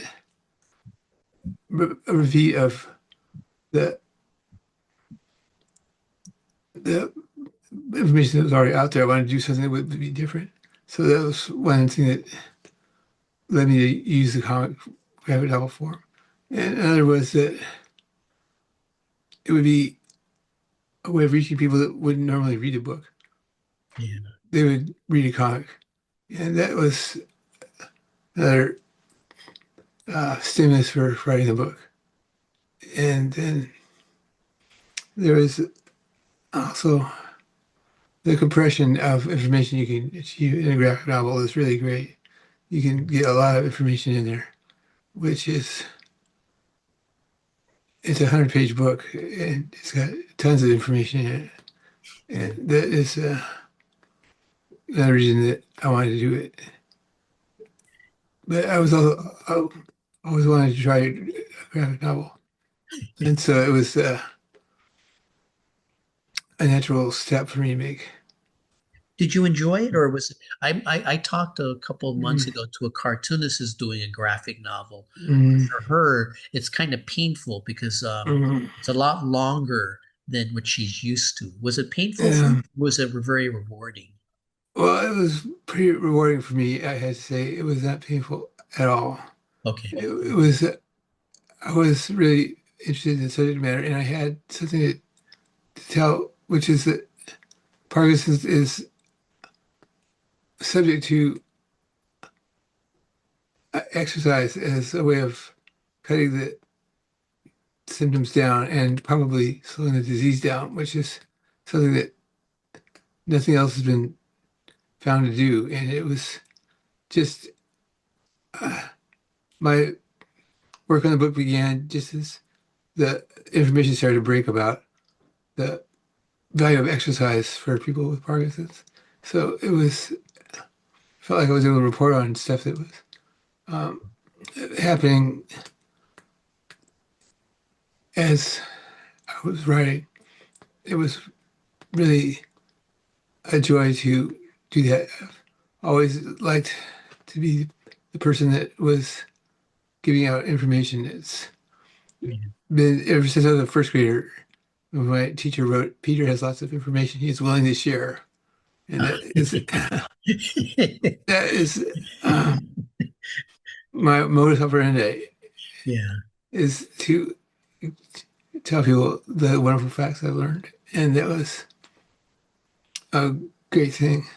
[SPEAKER 2] a repeat of the the information that was already out there. I wanted to do something that would be different. So that was one thing that led me to use the comic graphic novel form. And another was that it would be a way of reaching people that wouldn't normally read a book.
[SPEAKER 1] Yeah.
[SPEAKER 2] They would read a comic. And that was another stimulus for writing the book. And then there was also the compression of information you can achieve in a graphic novel is really great. You can get a lot of information in there, which is it's a 100-page book and it's got tons of information in it. And that is another reason that I wanted to do it. But I always wanted to try a graphic novel. And so it was a natural step for me to make.
[SPEAKER 1] Did you enjoy it, or was it? I talked a couple of months
[SPEAKER 2] Mm,
[SPEAKER 1] ago to a cartoonist who's doing a graphic novel.
[SPEAKER 2] mm,
[SPEAKER 1] For her, it's kind of painful because
[SPEAKER 2] mm.
[SPEAKER 1] it's a lot longer than what she's used to. Was it painful for you?
[SPEAKER 2] Yeah.
[SPEAKER 1] Was it very rewarding?
[SPEAKER 2] Well, it was pretty rewarding for me, I had to say. It was not painful at all.
[SPEAKER 1] Okay.
[SPEAKER 2] It was, I was really interested in the subject matter, and I had something to tell, which is that Parkinson's is subject to exercise as a way of cutting the symptoms down and probably slowing the disease down, which is something that nothing else has been found to do. And it was just uh, my work on the book began just as the information started to break about the value of exercise for people with Parkinson's. So it was felt like I was able to report on stuff that was um, happening as I was writing. It was really a joy to do that. I've always liked to be the person that was giving out information. It's
[SPEAKER 1] Yeah.
[SPEAKER 2] been ever since I was a first grader. When my teacher wrote, "Peter has lots of information he is willing to share," and that is my modus operandi
[SPEAKER 1] Yeah.
[SPEAKER 2] is to tell people the wonderful facts I've learned, and that was a great thing.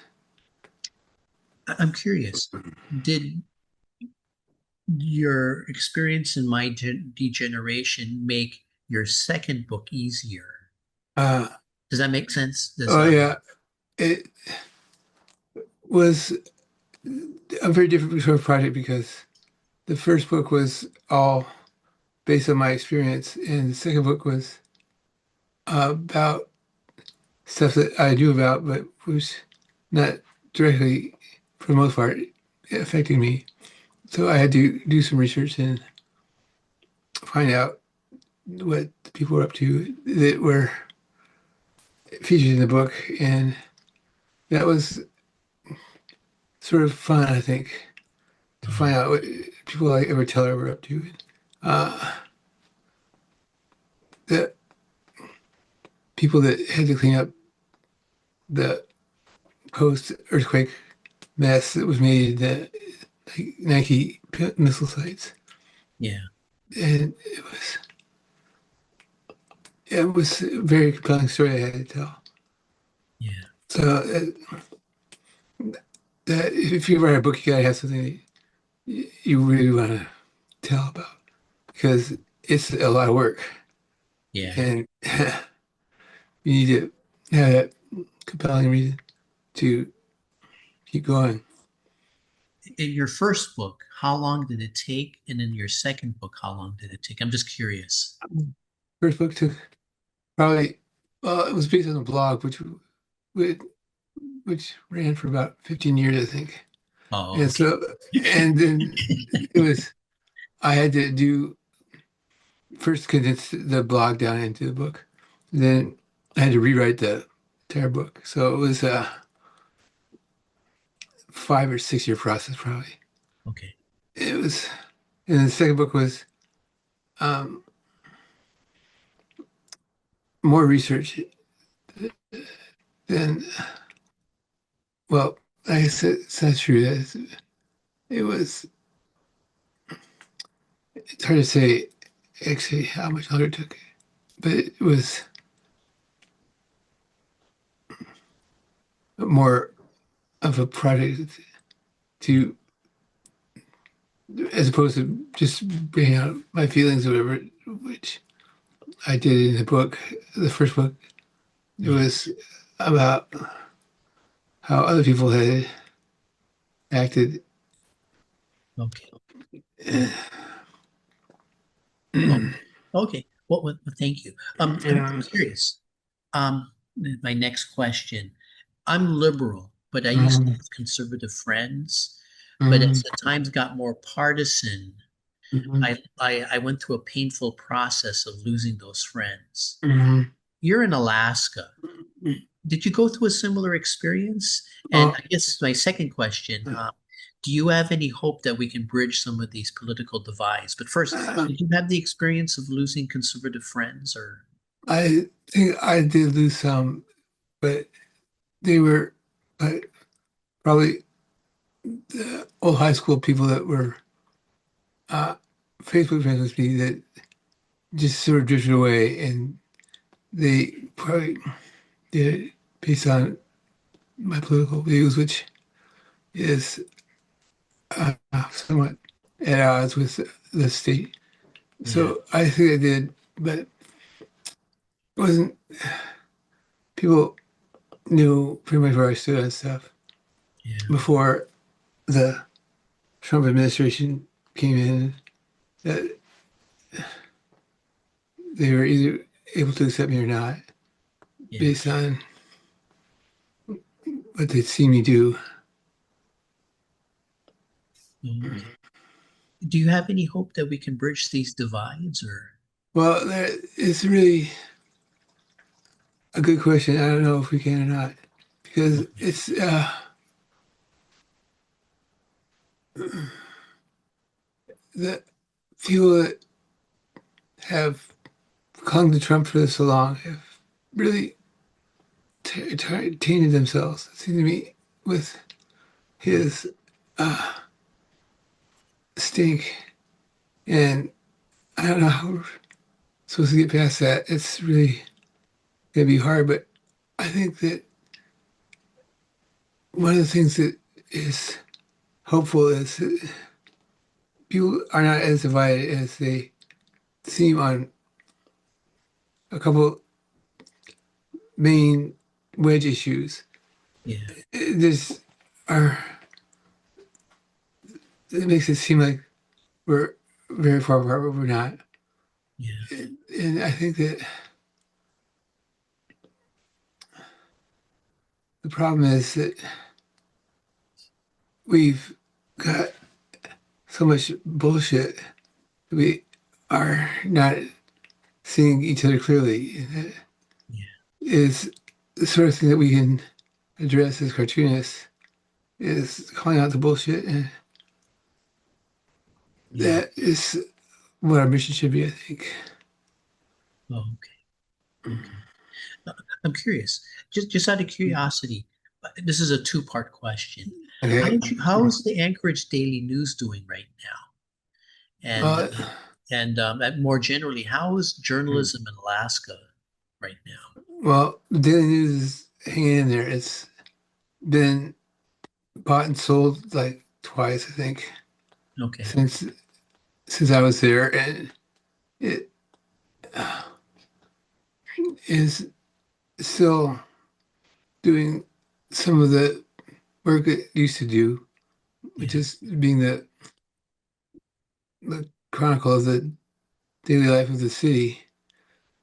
[SPEAKER 1] I'm curious. Did your experience in my degeneration make your second book easier?
[SPEAKER 2] Uh,
[SPEAKER 1] Does that make sense? Does
[SPEAKER 2] oh yeah, it was a very different sort of project because the first book was all based on my experience, and the second book was about stuff that I knew about, but was not directly, for the most part, affecting me. So I had to do some research and find out what the people were up to that were featured in the book, and that was sort of fun, I think, to find out what people like Ever Teller were up to. Uh, the people that had to clean up the post-earthquake mess that was made at the Nike missile sites,
[SPEAKER 1] yeah,
[SPEAKER 2] and it was a very compelling story I had to tell.
[SPEAKER 1] yeah.
[SPEAKER 2] So that if you write a book, you gotta have something that you really want to tell about because it's a lot of work,
[SPEAKER 1] Yeah.
[SPEAKER 2] and you need to have that compelling reason to keep going.
[SPEAKER 1] In your first book, how long did it take? And in your second book, how long did it take? I'm just curious.
[SPEAKER 2] First book took probably, well, it was based on a blog, which which ran for about 15 years, I think.
[SPEAKER 1] Oh,
[SPEAKER 2] And
[SPEAKER 1] okay.
[SPEAKER 2] so, and then it was, I had to do first condense the blog down into the book. Then I had to rewrite the entire book. So it was a 5 or 6 year process, probably.
[SPEAKER 1] Okay.
[SPEAKER 2] It was, and the second book was um, more research than, well, I guess it's not true. It was, it's hard to say actually how much longer it took, but it was more of a project to, as opposed to just bringing out my feelings or whatever, which I did in the book, the first book. It
[SPEAKER 1] Yeah.
[SPEAKER 2] was about how other people had acted.
[SPEAKER 1] Okay. Oh, okay. Well, thank you. I'm
[SPEAKER 2] Um,
[SPEAKER 1] curious. Um, my next question. I'm liberal, but I used to
[SPEAKER 2] um,
[SPEAKER 1] have conservative friends. But as
[SPEAKER 2] um,
[SPEAKER 1] the times got more partisan,
[SPEAKER 2] um,
[SPEAKER 1] I went through a painful process of losing those friends.
[SPEAKER 2] um,
[SPEAKER 1] You're in Alaska. Did you go through a similar experience? And
[SPEAKER 2] uh,
[SPEAKER 1] I guess my second question, do you have any hope that we can bridge some of these political divides? But first, did you have the experience of losing conservative friends or?
[SPEAKER 2] I think I did lose some, but they were uh, probably the old high school people that were uh, Facebook friends with me that just sort of drifted away, and they probably did it based on my political views, which is somewhat at odds with the state.
[SPEAKER 1] Yeah,
[SPEAKER 2] So I think I did, but it wasn't, people knew pretty much where I stood on stuff
[SPEAKER 1] yeah.
[SPEAKER 2] before the Trump administration came in, that they were either able to accept me or not
[SPEAKER 1] Yeah.
[SPEAKER 2] based on what they'd seen me do.
[SPEAKER 1] Okay. Do you have any hope that we can bridge these divides or?
[SPEAKER 2] Well, it's really a good question. I don't know if we can or not because
[SPEAKER 1] Okay.
[SPEAKER 2] it's the people that have clung to Trump for so long have really tainted themselves. It seems to me with his stink, and I don't know how we're supposed to get past that. It's really gonna be hard, but I think that one of the things that is hopeful is that people are not as divided as they seem on a couple main wedge issues.
[SPEAKER 1] Yeah.
[SPEAKER 2] This are it makes it seem like we're very far apart, but we're not.
[SPEAKER 1] Yeah.
[SPEAKER 2] And I think that the problem is that we've got so much bullshit. We are not seeing each other clearly. And that
[SPEAKER 1] Yeah.
[SPEAKER 2] is the sort of thing that we can address as cartoonists is calling out the bullshit. And
[SPEAKER 1] Yeah.
[SPEAKER 2] that is what our mission should be, I think.
[SPEAKER 1] Oh, okay. Okay. Uh, I'm curious, just out of curiosity, this is a two-part question.
[SPEAKER 2] Okay.
[SPEAKER 1] How is the Anchorage Daily News doing right now?
[SPEAKER 2] Well,
[SPEAKER 1] And more generally, how is journalism in Alaska right now?
[SPEAKER 2] the Daily News is hanging in there. It's been bought and sold like twice, I think,
[SPEAKER 1] Okay.
[SPEAKER 2] since I was there, and it is still doing some of the work it used to do, which
[SPEAKER 1] Yeah.
[SPEAKER 2] is being the chronicle of the daily life of the city,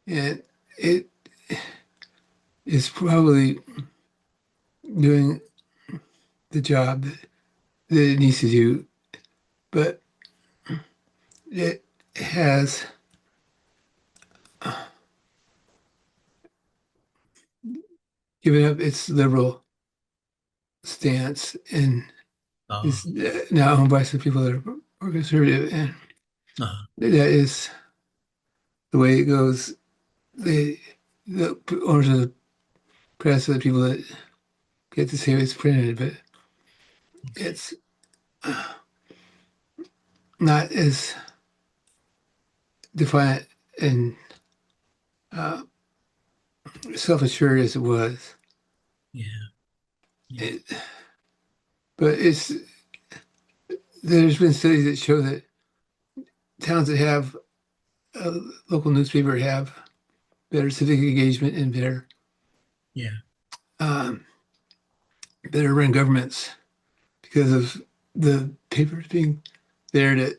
[SPEAKER 2] and it is probably doing the job that it needs to do, but it has given up its liberal stance and
[SPEAKER 1] Uh,
[SPEAKER 2] is now owned by some people that are more conservative, and
[SPEAKER 1] uh,
[SPEAKER 2] that is the way it goes. The owners of the press are the people that get to say it's printed, but it's not as defiant and uh, self-assured as it was.
[SPEAKER 1] yeah. Yeah.
[SPEAKER 2] It, but there's been studies that show that towns that have a local newspaper have better civic engagement and
[SPEAKER 1] Yeah.
[SPEAKER 2] um, better run governments because of the papers being there to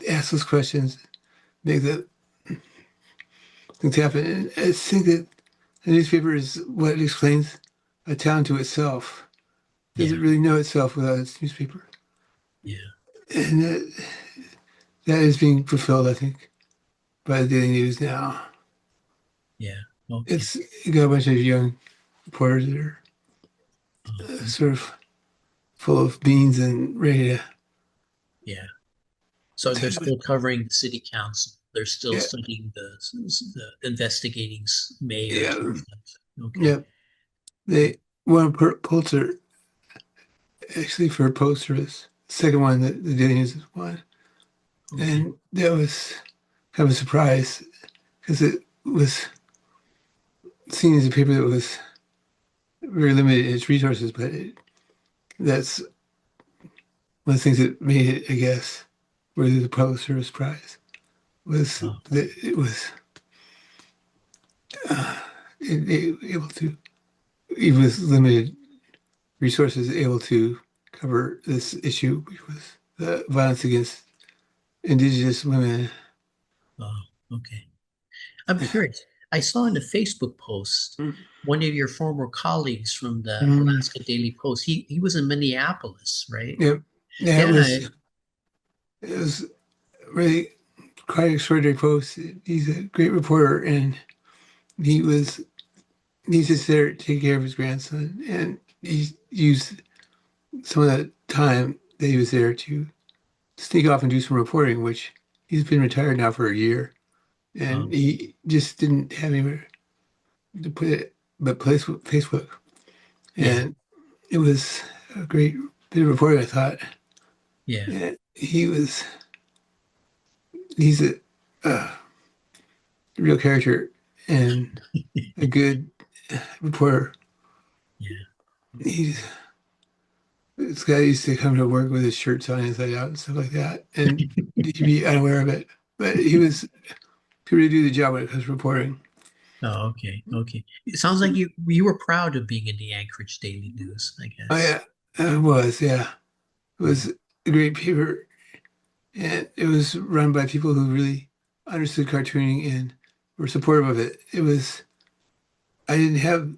[SPEAKER 2] ask those questions, make the things happen. And I think that the newspaper is what explains a town to itself. Does it
[SPEAKER 1] Yeah.
[SPEAKER 2] really know itself without its newspaper?
[SPEAKER 1] Yeah.
[SPEAKER 2] And that is being fulfilled, I think, by the Daily News now.
[SPEAKER 1] Yeah. Okay.
[SPEAKER 2] It's got a bunch of young reporters that are
[SPEAKER 1] Uh,
[SPEAKER 2] sort of full of beans and ready to
[SPEAKER 1] yeah. So they're
[SPEAKER 2] tackle it.
[SPEAKER 1] still covering the city council. They're still
[SPEAKER 2] Yeah,
[SPEAKER 1] studying the investigating mayors and
[SPEAKER 2] yeah,
[SPEAKER 1] stuff. Okay.
[SPEAKER 2] yeah. They won a Pulitzer actually for Post Service. Second one that the Daily News has won,
[SPEAKER 1] Okay.
[SPEAKER 2] and that was kind of a surprise because it was seen as a paper that was very limited in its resources, but that's one of the things that made it, I guess, worthy of the Public Service Prize was
[SPEAKER 1] Oh,
[SPEAKER 2] that it was able to, even with limited resources, able to cover this issue, which was the violence against Indigenous women.
[SPEAKER 1] oh, okay. I'm curious. I saw in a Facebook post one of your former colleagues from the
[SPEAKER 2] Mm,
[SPEAKER 1] Alaska Daily Post. He was in Minneapolis, right?
[SPEAKER 2] yep. Yeah,
[SPEAKER 1] Yeah.
[SPEAKER 2] it was really quite an extraordinary post. He's a great reporter, and he was he's just there to take care of his grandson, and he used some of the time that he was there to sneak off and do some reporting, which he's been retired now for a year, and
[SPEAKER 1] Um,
[SPEAKER 2] he just didn't have anywhere to put it but Facebook.
[SPEAKER 1] yeah,
[SPEAKER 2] And it was a great bit of reporting, I thought.
[SPEAKER 1] yeah,
[SPEAKER 2] And he's a real character and a good reporter.
[SPEAKER 1] yeah.
[SPEAKER 2] He's This guy used to come to work with his shirts on inside out and stuff like that, and he'd be unaware of it. But could really do the job when it comes to reporting.
[SPEAKER 1] Oh, okay, okay. It sounds like you were proud of being in the Anchorage Daily News, I
[SPEAKER 2] Oh
[SPEAKER 1] guess.
[SPEAKER 2] yeah, it was. Yeah, it
[SPEAKER 1] Yeah.
[SPEAKER 2] was a great paper, and it was run by people who really understood cartooning and were supportive of it. I didn't have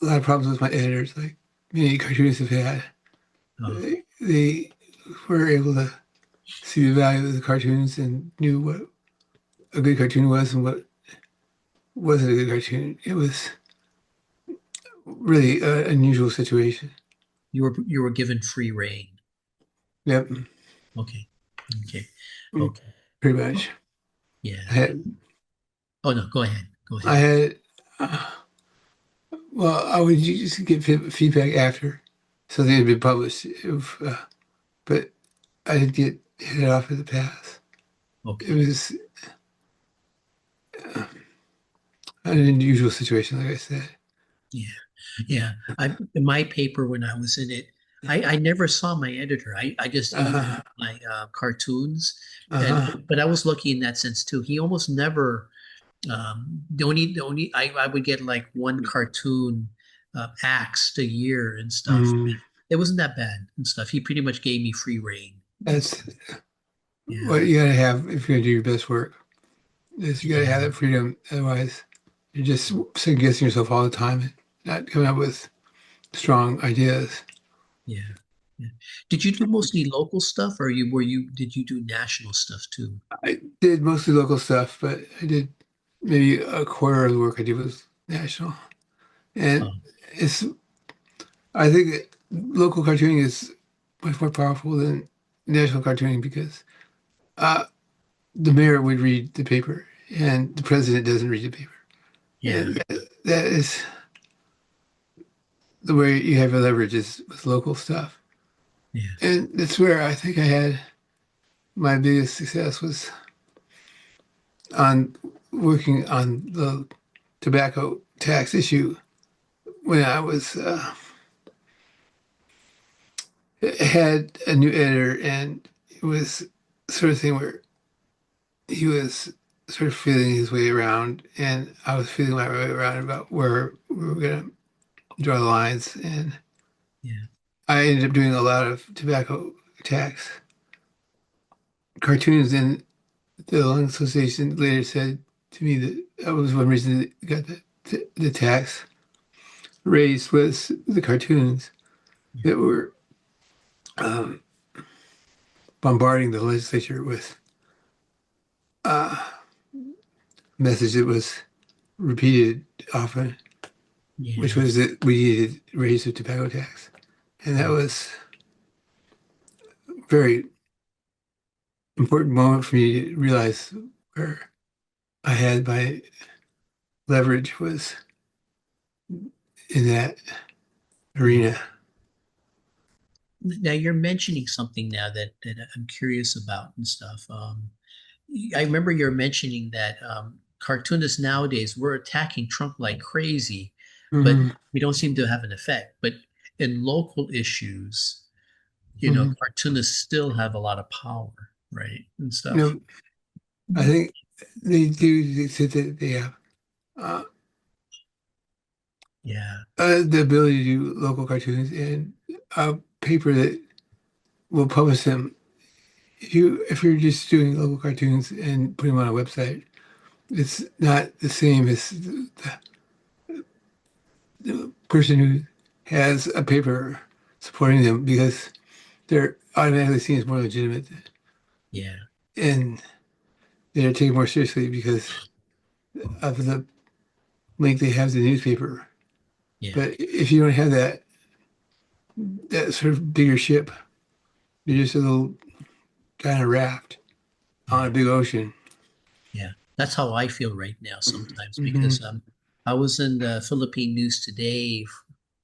[SPEAKER 2] a lot of problems with my editors, like many cartoonists have had.
[SPEAKER 1] Oh,
[SPEAKER 2] They were able to see the value of the cartoons and knew what a good cartoon was and what wasn't a good cartoon. It was really an unusual situation.
[SPEAKER 1] you were given free reign.
[SPEAKER 2] Yep,
[SPEAKER 1] Okay, okay, okay.
[SPEAKER 2] pretty much. I
[SPEAKER 1] Yeah.
[SPEAKER 2] had,
[SPEAKER 1] Oh no, go ahead. Go
[SPEAKER 2] I
[SPEAKER 1] ahead.
[SPEAKER 2] had, well, I would just get feedback after something had been published, but I didn't get hit off at the pass. It
[SPEAKER 1] Okay.
[SPEAKER 2] was an unusual situation, like I said.
[SPEAKER 1] Yeah. Yeah. In my paper when I was in it, I never saw my editor. I just emailed
[SPEAKER 2] Uh-huh,
[SPEAKER 1] my cartoons, and
[SPEAKER 2] uh-huh.
[SPEAKER 1] but I was lucky in that sense too. He almost never the only I would get like one cartoon axed a year and stuff.
[SPEAKER 2] Mm,
[SPEAKER 1] It wasn't that bad and stuff. He pretty much gave me free reign.
[SPEAKER 2] that's what
[SPEAKER 1] Yeah.
[SPEAKER 2] you gotta have if you're gonna do your best work. Is you gotta have
[SPEAKER 1] Yeah.
[SPEAKER 2] that freedom. Otherwise, you're just second guessing yourself all the time and not coming up with strong ideas.
[SPEAKER 1] Yeah. Yeah. Did you do mostly local stuff or did you do national stuff too?
[SPEAKER 2] I did mostly local stuff, but I did maybe a quarter of the work I did was national. And
[SPEAKER 1] Um,
[SPEAKER 2] it's, I think that local cartooning is much more powerful than national cartooning because uh, the mayor would read the paper and the president doesn't read the paper.
[SPEAKER 1] yeah.
[SPEAKER 2] And that is the way you have your leverage is with local stuff.
[SPEAKER 1] Yeah.
[SPEAKER 2] And that's where I think I had my biggest success was on working on the tobacco tax issue when I was had a new editor, and it was sort of thing where he was sort of feeling his way around, and I was feeling my way around about where we were going to draw the lines. And
[SPEAKER 1] Yeah.
[SPEAKER 2] I ended up doing a lot of tobacco tax cartoons, and the Lung Association later said to me that that was one reason they got the tax raised was the cartoons that were um, bombarding the legislature with message that was repeated often, which
[SPEAKER 1] Yeah.
[SPEAKER 2] was that we needed to raise the tobacco tax. And that was a very important moment for me to realize where I had my leverage was in that
[SPEAKER 1] Yeah.
[SPEAKER 2] arena.
[SPEAKER 1] Now you're mentioning something now that I'm curious about and stuff. I remember you're mentioning that cartoonists nowadays we're attacking Trump like crazy, but
[SPEAKER 2] Hmm.
[SPEAKER 1] we don't seem to have an effect. But in local issues,
[SPEAKER 2] Hmm.
[SPEAKER 1] cartoonists still have a lot of power, right? And
[SPEAKER 2] You
[SPEAKER 1] stuff.
[SPEAKER 2] know, I think they do they say that they have uh,
[SPEAKER 1] Yeah.
[SPEAKER 2] the ability to do local cartoons and a paper that will publish them. If you're just doing local cartoons and putting them on a website, it's not the same as the person who has a paper supporting them because they're automatically seen as more legitimate
[SPEAKER 1] Yeah.
[SPEAKER 2] and they're taken more seriously because of the link they have to the newspaper.
[SPEAKER 1] Yeah.
[SPEAKER 2] But if you don't have that sort of bigger ship, you're just a little kind of raft on a
[SPEAKER 1] Yeah.
[SPEAKER 2] big ocean.
[SPEAKER 1] Yeah. That's how I feel right now sometimes
[SPEAKER 2] Hmm.
[SPEAKER 1] because I was in the Philippine news today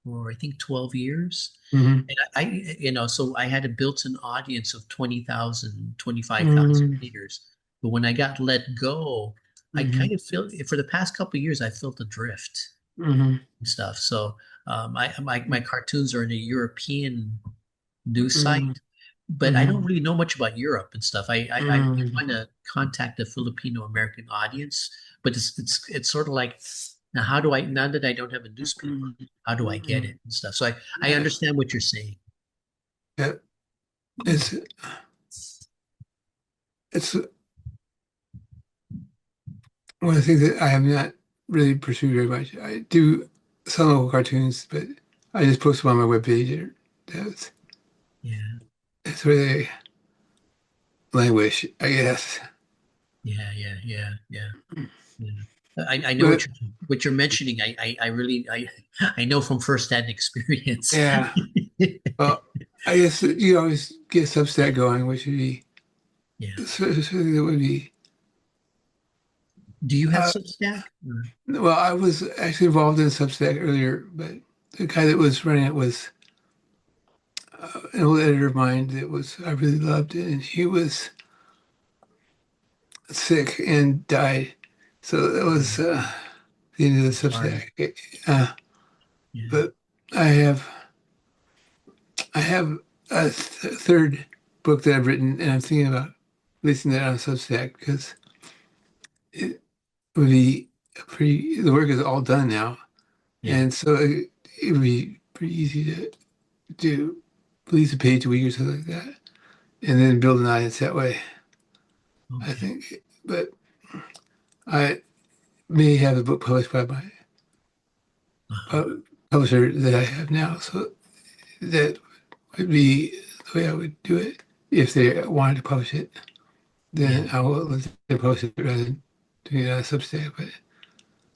[SPEAKER 1] for I think 12 years.
[SPEAKER 2] Hmm.
[SPEAKER 1] And so I had a built-in audience of 20,000, 25,000
[SPEAKER 2] Hmm.
[SPEAKER 1] readers. But when I got let go, I
[SPEAKER 2] Hmm.
[SPEAKER 1] kind of feel for the past couple of years, I felt adrift
[SPEAKER 2] Hmm.
[SPEAKER 1] and stuff. So my cartoons are in a European news site,
[SPEAKER 2] Hmm.
[SPEAKER 1] but I don't
[SPEAKER 2] Hmm.
[SPEAKER 1] really know much about Europe and stuff. I really
[SPEAKER 2] Hmm.
[SPEAKER 1] want to contact the Filipino American audience, but it's sort of like now that I don't have a newspaper, how do I get it and stuff? So I
[SPEAKER 2] Yeah.
[SPEAKER 1] understand what you're saying.
[SPEAKER 2] Yeah. It's one of the things that I have not really pursued very much. I do some local cartoons, but I just post them on my webpage. That's
[SPEAKER 1] Yeah,
[SPEAKER 2] that's where they languish, I guess.
[SPEAKER 1] yeah. Yeah. I know
[SPEAKER 2] But
[SPEAKER 1] what you're mentioning. I really I know from firsthand experience.
[SPEAKER 2] yeah, well, I guess you always get Substack going, which would be
[SPEAKER 1] Yeah.
[SPEAKER 2] something that would be.
[SPEAKER 1] Do you have
[SPEAKER 2] Uh,
[SPEAKER 1] Substack?
[SPEAKER 2] well, I was actually involved in Substack earlier, but the guy that was running it was an old editor of mine that was I really loved, and he was sick and died. So that was the end of the
[SPEAKER 1] Sorry.
[SPEAKER 2] Substack. Uh,
[SPEAKER 1] Yeah.
[SPEAKER 2] but I have I have a third book that I've written, and I'm thinking about releasing that on Substack because it would be pretty. The work is all done now,
[SPEAKER 1] Yeah.
[SPEAKER 2] and so it would be pretty easy to do release a page a week or something like that, and then build an audience that way. I
[SPEAKER 1] Okay.
[SPEAKER 2] think, but I may have the book published by my
[SPEAKER 1] Uh-huh.
[SPEAKER 2] pu- publisher that I have now, so that would be the way I would do it if they wanted to publish it.
[SPEAKER 1] Yeah.
[SPEAKER 2] Then I will let them post it rather than doing it on Substack. But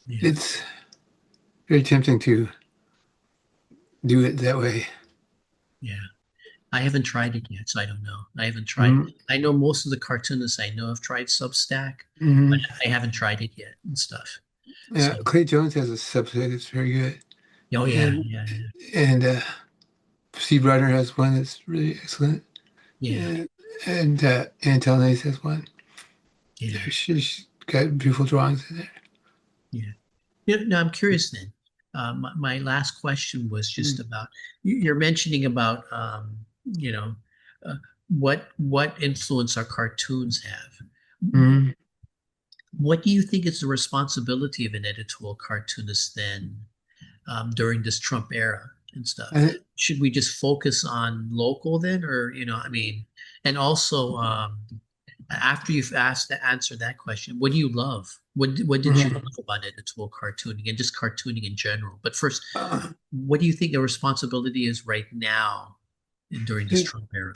[SPEAKER 1] Yeah.
[SPEAKER 2] it's very tempting to do it that way.
[SPEAKER 1] Yeah. I haven't tried it yet, so I don't know. I haven't tried.
[SPEAKER 2] Mm-hmm.
[SPEAKER 1] I know most of the cartoonists I know have tried Substack, but
[SPEAKER 2] Mm-hmm.
[SPEAKER 1] I haven't tried it yet and stuff.
[SPEAKER 2] Yeah,
[SPEAKER 1] So,
[SPEAKER 2] Clay Jones has a Substack that's very good,
[SPEAKER 1] oh
[SPEAKER 2] and and Steve Ryder has one that's really excellent,
[SPEAKER 1] yeah,
[SPEAKER 2] and Antel Nace has one.
[SPEAKER 1] yeah,
[SPEAKER 2] She's got beautiful drawings in there.
[SPEAKER 1] yeah. Yeah, no, I'm curious then. My last question was just about you're mentioning about uh, what influence our cartoons have.
[SPEAKER 2] Mm-hmm.
[SPEAKER 1] What do you think is the responsibility of an editorial cartoonist then during this Trump era and stuff?
[SPEAKER 2] I,
[SPEAKER 1] Should we just focus on local then, or I mean, and also after you've asked to answer that question, what do you love? What did you
[SPEAKER 2] uh,
[SPEAKER 1] love about editorial cartooning and just cartooning in general? But first, what do you think the responsibility is right now during this
[SPEAKER 2] I
[SPEAKER 1] Trump era?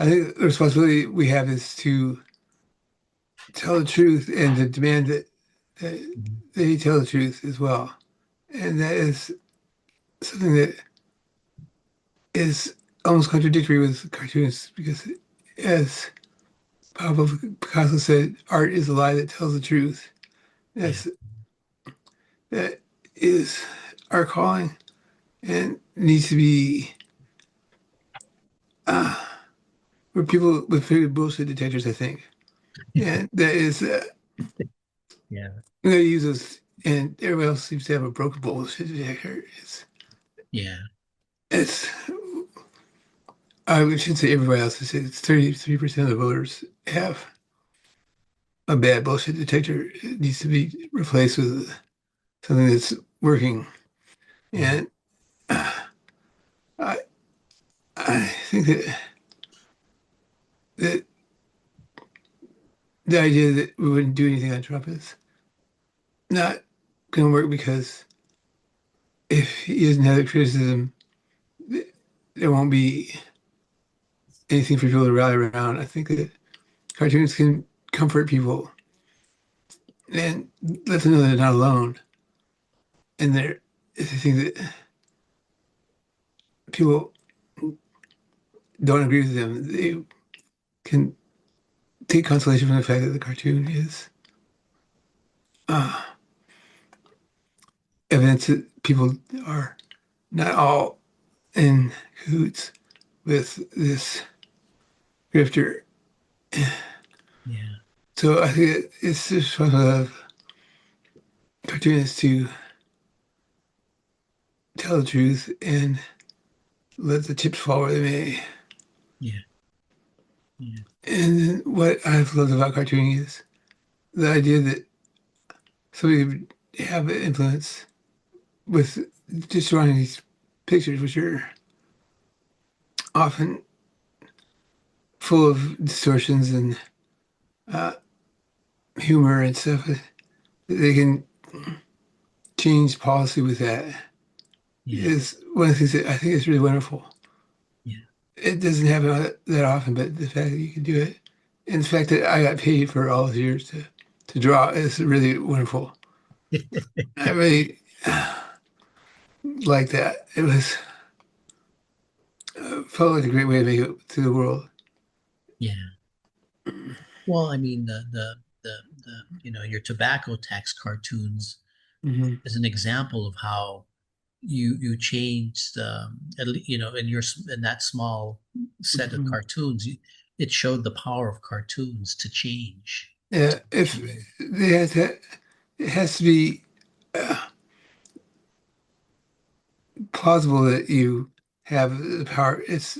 [SPEAKER 2] think the responsibility we have is to tell the truth and to demand that
[SPEAKER 1] Mhm.
[SPEAKER 2] they tell the truth as well. And that is something that is almost contradictory with cartoons because, as Pablo Picasso said, art is a lie that tells the truth.
[SPEAKER 1] Yeah,
[SPEAKER 2] That is our calling and needs to be uh, for people with very bullshit detectors, I think. And that is,
[SPEAKER 1] yeah,
[SPEAKER 2] I'm going to use this, and everybody else seems to have a broken bullshit detector.
[SPEAKER 1] yeah,
[SPEAKER 2] It's I should say everybody else. It's 33% of the voters have a bad bullshit detector. It needs to be replaced with something that's working.
[SPEAKER 1] yeah,
[SPEAKER 2] And I I think that the idea that we wouldn't do anything on Trump is not going to work because if he doesn't have the criticism, there won't be anything for people to rally around. I think that cartoons can comfort people and let them know they're not alone in their is the thing that people don't agree with them. They can take consolation from the fact that the cartoon is uh, evidence that people are not all in cahoots with this grifter.
[SPEAKER 1] Yeah.
[SPEAKER 2] So I think it's just one of cartoonists to tell the truth and let the chips fall where they may.
[SPEAKER 1] Yeah. Yeah.
[SPEAKER 2] And what I've loved about cartooning is the idea that somebody would have an influence with just drawing these pictures, which are often full of distortions and uh, humor and stuff. They can change policy with that.
[SPEAKER 1] Yeah.
[SPEAKER 2] Is one of the things that I think is really wonderful.
[SPEAKER 1] Yeah.
[SPEAKER 2] It doesn't happen that often, but the fact that you can do it, and the fact that I got paid for all those years to draw is really wonderful. I really like that. It was felt like a great way to make it to the world.
[SPEAKER 1] Yeah. Well, I mean, the your tobacco tax cartoons
[SPEAKER 2] Hmm.
[SPEAKER 1] is an example of how you changed, in that small set of
[SPEAKER 2] Hmm.
[SPEAKER 1] cartoons, it showed the power of cartoons to change.
[SPEAKER 2] Yeah, if they had to, it has to be uh, plausible that you have the power. It's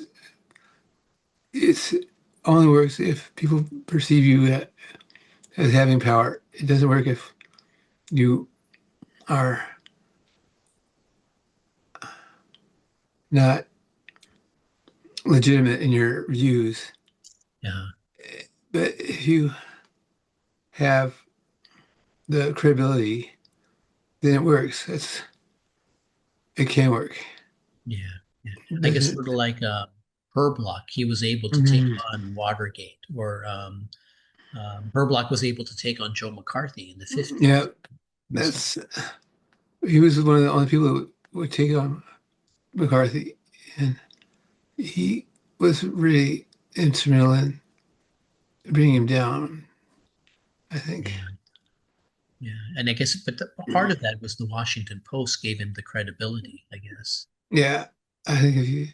[SPEAKER 2] only works if people perceive you as having power. It doesn't work if you are not legitimate in your views.
[SPEAKER 1] Yeah,
[SPEAKER 2] But if you have the credibility, then it works. It can work.
[SPEAKER 1] yeah, yeah.
[SPEAKER 2] It
[SPEAKER 1] I guess
[SPEAKER 2] doesn't.
[SPEAKER 1] sort of like Herblock, he was able to take
[SPEAKER 2] Mhm.
[SPEAKER 1] on Watergate, or Herblock was able to take on Joe McCarthy in the
[SPEAKER 2] Yeah,
[SPEAKER 1] 50s. And so,
[SPEAKER 2] that's he was one of the only people who would take on McCarthy, and he was really instrumental in bringing him down, I think.
[SPEAKER 1] yeah, yeah. And I guess, but part of that was the Washington Post gave him the credibility, I guess.
[SPEAKER 2] Yeah, I think if you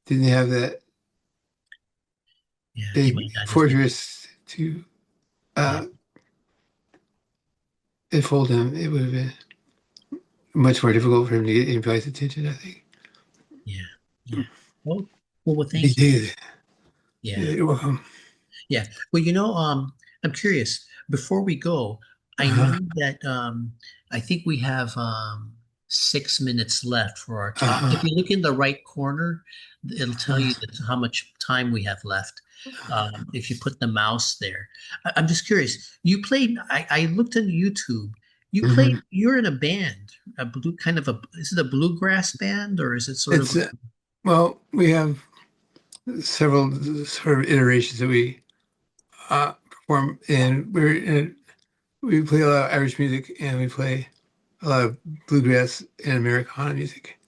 [SPEAKER 2] didn't have that
[SPEAKER 1] Yeah, he
[SPEAKER 2] big
[SPEAKER 1] might not have been.
[SPEAKER 2] fortress to
[SPEAKER 1] Yeah,
[SPEAKER 2] uh, enfold him, it would have been much more difficult for him to get anybody's attention, I think.
[SPEAKER 1] yeah, yeah. Well, well,
[SPEAKER 2] He
[SPEAKER 1] thank you.
[SPEAKER 2] did.
[SPEAKER 1] Yeah.
[SPEAKER 2] Yeah, you're welcome.
[SPEAKER 1] Yeah. Well, I'm curious. Before we go, I
[SPEAKER 2] Uh-huh.
[SPEAKER 1] know that I think we have 6 minutes left for our talk. If
[SPEAKER 2] Uh-huh.
[SPEAKER 1] you look in the right corner, it'll tell you
[SPEAKER 2] Uh-huh.
[SPEAKER 1] that how much time we have left. If you put the mouse there, I'm just curious. You played. I looked on YouTube. You played.
[SPEAKER 2] Mhm.
[SPEAKER 1] You're in a band, a blue kind of a. Is it a bluegrass band, or is it sort of?
[SPEAKER 2] It's well, we have several sort of iterations that we perform, and we play a lot of Irish music, and we play a lot of bluegrass and Americana music.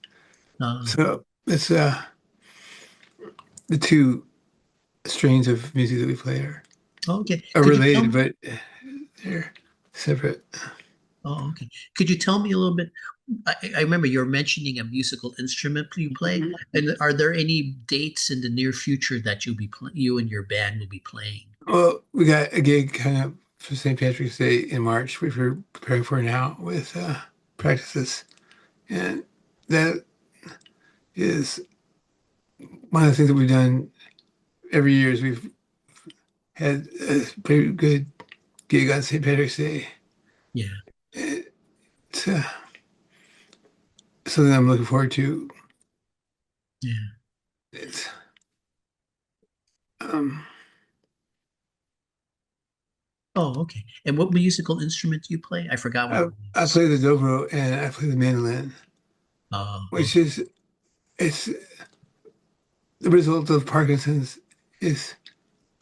[SPEAKER 1] Uh,
[SPEAKER 2] So it's the two strains of music that we play
[SPEAKER 1] okay.
[SPEAKER 2] are
[SPEAKER 1] Could you tell
[SPEAKER 2] related,
[SPEAKER 1] me?
[SPEAKER 2] but they're separate.
[SPEAKER 1] Oh, okay. Could you tell me a little bit? I remember you're mentioning a musical instrument you play, and are there any dates in the near future that you and your band will be playing?
[SPEAKER 2] Well, we got a gig kind of for St. Patrick's Day in March, which we're preparing for now with practices. And that is one of the things that we've done every year is we've had a pretty good gig on St. Patrick's Day.
[SPEAKER 1] Yeah,
[SPEAKER 2] It's something I'm looking forward to.
[SPEAKER 1] yeah.
[SPEAKER 2] It's um,
[SPEAKER 1] Oh, okay. And what musical instrument do you play? I forgot what
[SPEAKER 2] I,
[SPEAKER 1] it
[SPEAKER 2] I
[SPEAKER 1] was.
[SPEAKER 2] play the dobro and I play the mandolin,
[SPEAKER 1] Oh,
[SPEAKER 2] which
[SPEAKER 1] okay.
[SPEAKER 2] is it's the result of Parkinson's. Is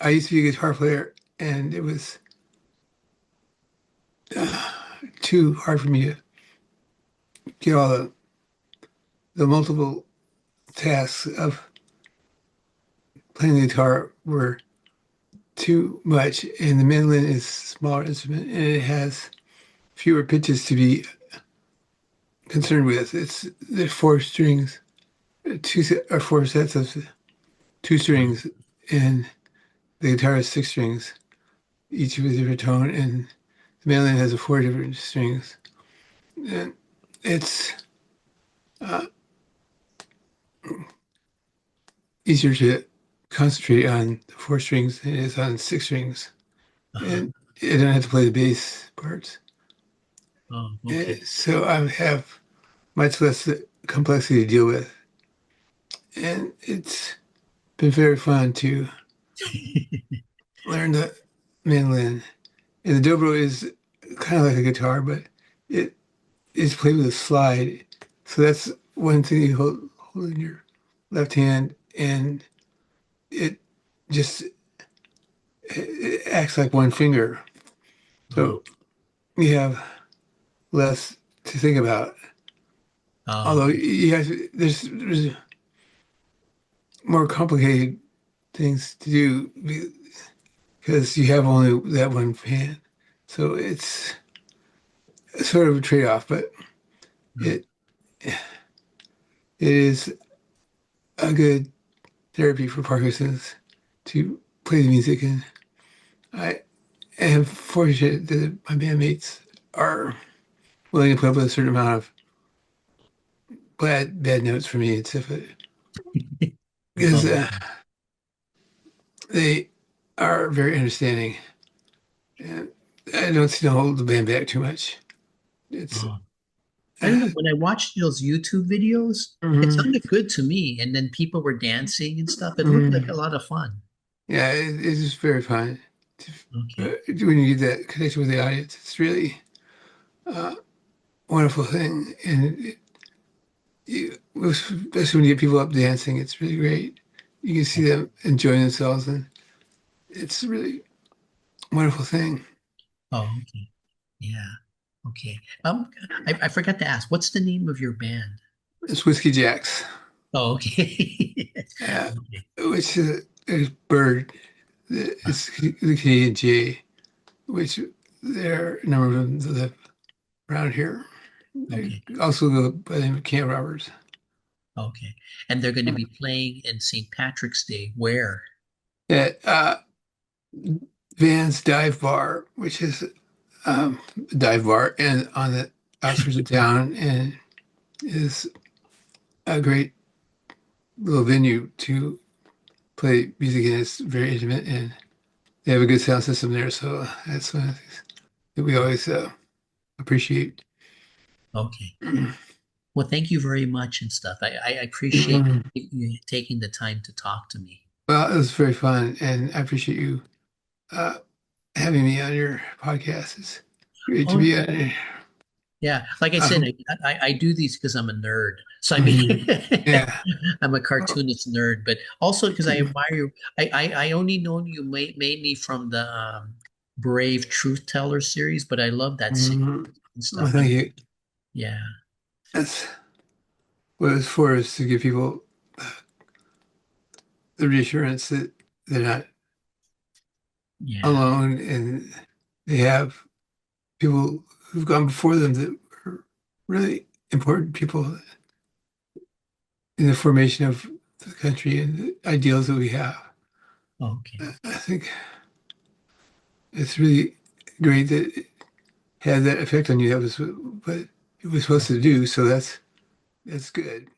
[SPEAKER 2] I used to be a guitar player and it was too hard for me to get all the the multiple tasks of playing the guitar were too much, and the mandolin is a smaller instrument, and it has fewer pitches to be concerned with. There's four strings, or four sets of two strings, and the guitar has six strings, each with a different tone, and the mandolin has four different strings, and it's uh, easier to concentrate on the four strings than it is on six strings,
[SPEAKER 1] Uh-huh.
[SPEAKER 2] and I don't have to play the bass parts.
[SPEAKER 1] Oh, okay.
[SPEAKER 2] So I have much less complexity to deal with, and it's been very fun to learn the mandolin. And the dobro is kind of like a guitar, but it is played with a slide. So that's one thing you hold in your left hand, and it just it acts like one finger.
[SPEAKER 1] Oh,
[SPEAKER 2] So you have less to think about.
[SPEAKER 1] oh,
[SPEAKER 2] Although there's more complicated things to do because you have only that one hand. So it's sort of a trade-off, but
[SPEAKER 1] no.
[SPEAKER 2] it it is a good therapy for Parkinson's to play the music, and I am fortunate that my bandmates are willing to put up with a certain amount of bad notes for me and stuff because
[SPEAKER 1] Oh,
[SPEAKER 2] they are very understanding, and I don't see them hold the band back too much. It's
[SPEAKER 1] oh. I
[SPEAKER 2] uh,
[SPEAKER 1] don't know. When I watched those YouTube videos, it
[SPEAKER 2] mhm,
[SPEAKER 1] sounded good to me. And then people were dancing and stuff. It looked like a
[SPEAKER 2] mhm.
[SPEAKER 1] lot of fun.
[SPEAKER 2] Yeah, it is very fun
[SPEAKER 1] Okay.
[SPEAKER 2] when you get that connection with the audience. It's really a wonderful thing, and especially when you get people up dancing, it's really great. You can see them enjoying themselves, and it's a really wonderful thing.
[SPEAKER 1] Oh, okay. Yeah. Okay. I forgot to ask, what's the name of your band?
[SPEAKER 2] It's Whiskey Jacks,
[SPEAKER 1] Oh, okay.
[SPEAKER 2] uh,
[SPEAKER 1] Okay.
[SPEAKER 2] which is bird. It's the Canadian Jay, which there are a number of them that live around here. They
[SPEAKER 1] Okay.
[SPEAKER 2] also go by the name of Camp Robbers.
[SPEAKER 1] Okay. And they're going to be playing in St. Patrick's Day. Where?
[SPEAKER 2] At Van's Dive Bar, which is a dive bar and on the outskirts of town, and is a great little venue to play music in. It's very intimate, and they have a good sound system there. So that's one of the things that we always appreciate.
[SPEAKER 1] Okay. Well, thank you very much and stuff. I appreciate
[SPEAKER 2] Well,
[SPEAKER 1] you taking the time to talk to me.
[SPEAKER 2] it was very fun, and I appreciate you uh, having me on your podcast. It's great to
[SPEAKER 1] Oh,
[SPEAKER 2] be on it.
[SPEAKER 1] yeah. Like I
[SPEAKER 2] I
[SPEAKER 1] said,
[SPEAKER 2] hope.
[SPEAKER 1] I do these because I'm a nerd. So I mean,
[SPEAKER 2] Mhm. Yeah.
[SPEAKER 1] I'm a
[SPEAKER 2] Well,
[SPEAKER 1] cartoonist nerd, but also because I
[SPEAKER 2] mhm.
[SPEAKER 1] admire you. I only known you mainly from the Brave Truth Teller series, but I love that series
[SPEAKER 2] Mhm.
[SPEAKER 1] and
[SPEAKER 2] Well,
[SPEAKER 1] stuff.
[SPEAKER 2] thank you.
[SPEAKER 1] Yeah,
[SPEAKER 2] That's what it's for, is to give people the reassurance that they're not
[SPEAKER 1] yeah.
[SPEAKER 2] alone, and they have people who've gone before them that are really important people in the formation of the country and the ideals that we have.
[SPEAKER 1] Okay.
[SPEAKER 2] I think it's really great that it had that effect on you. That was what it was supposed to do. So that's good.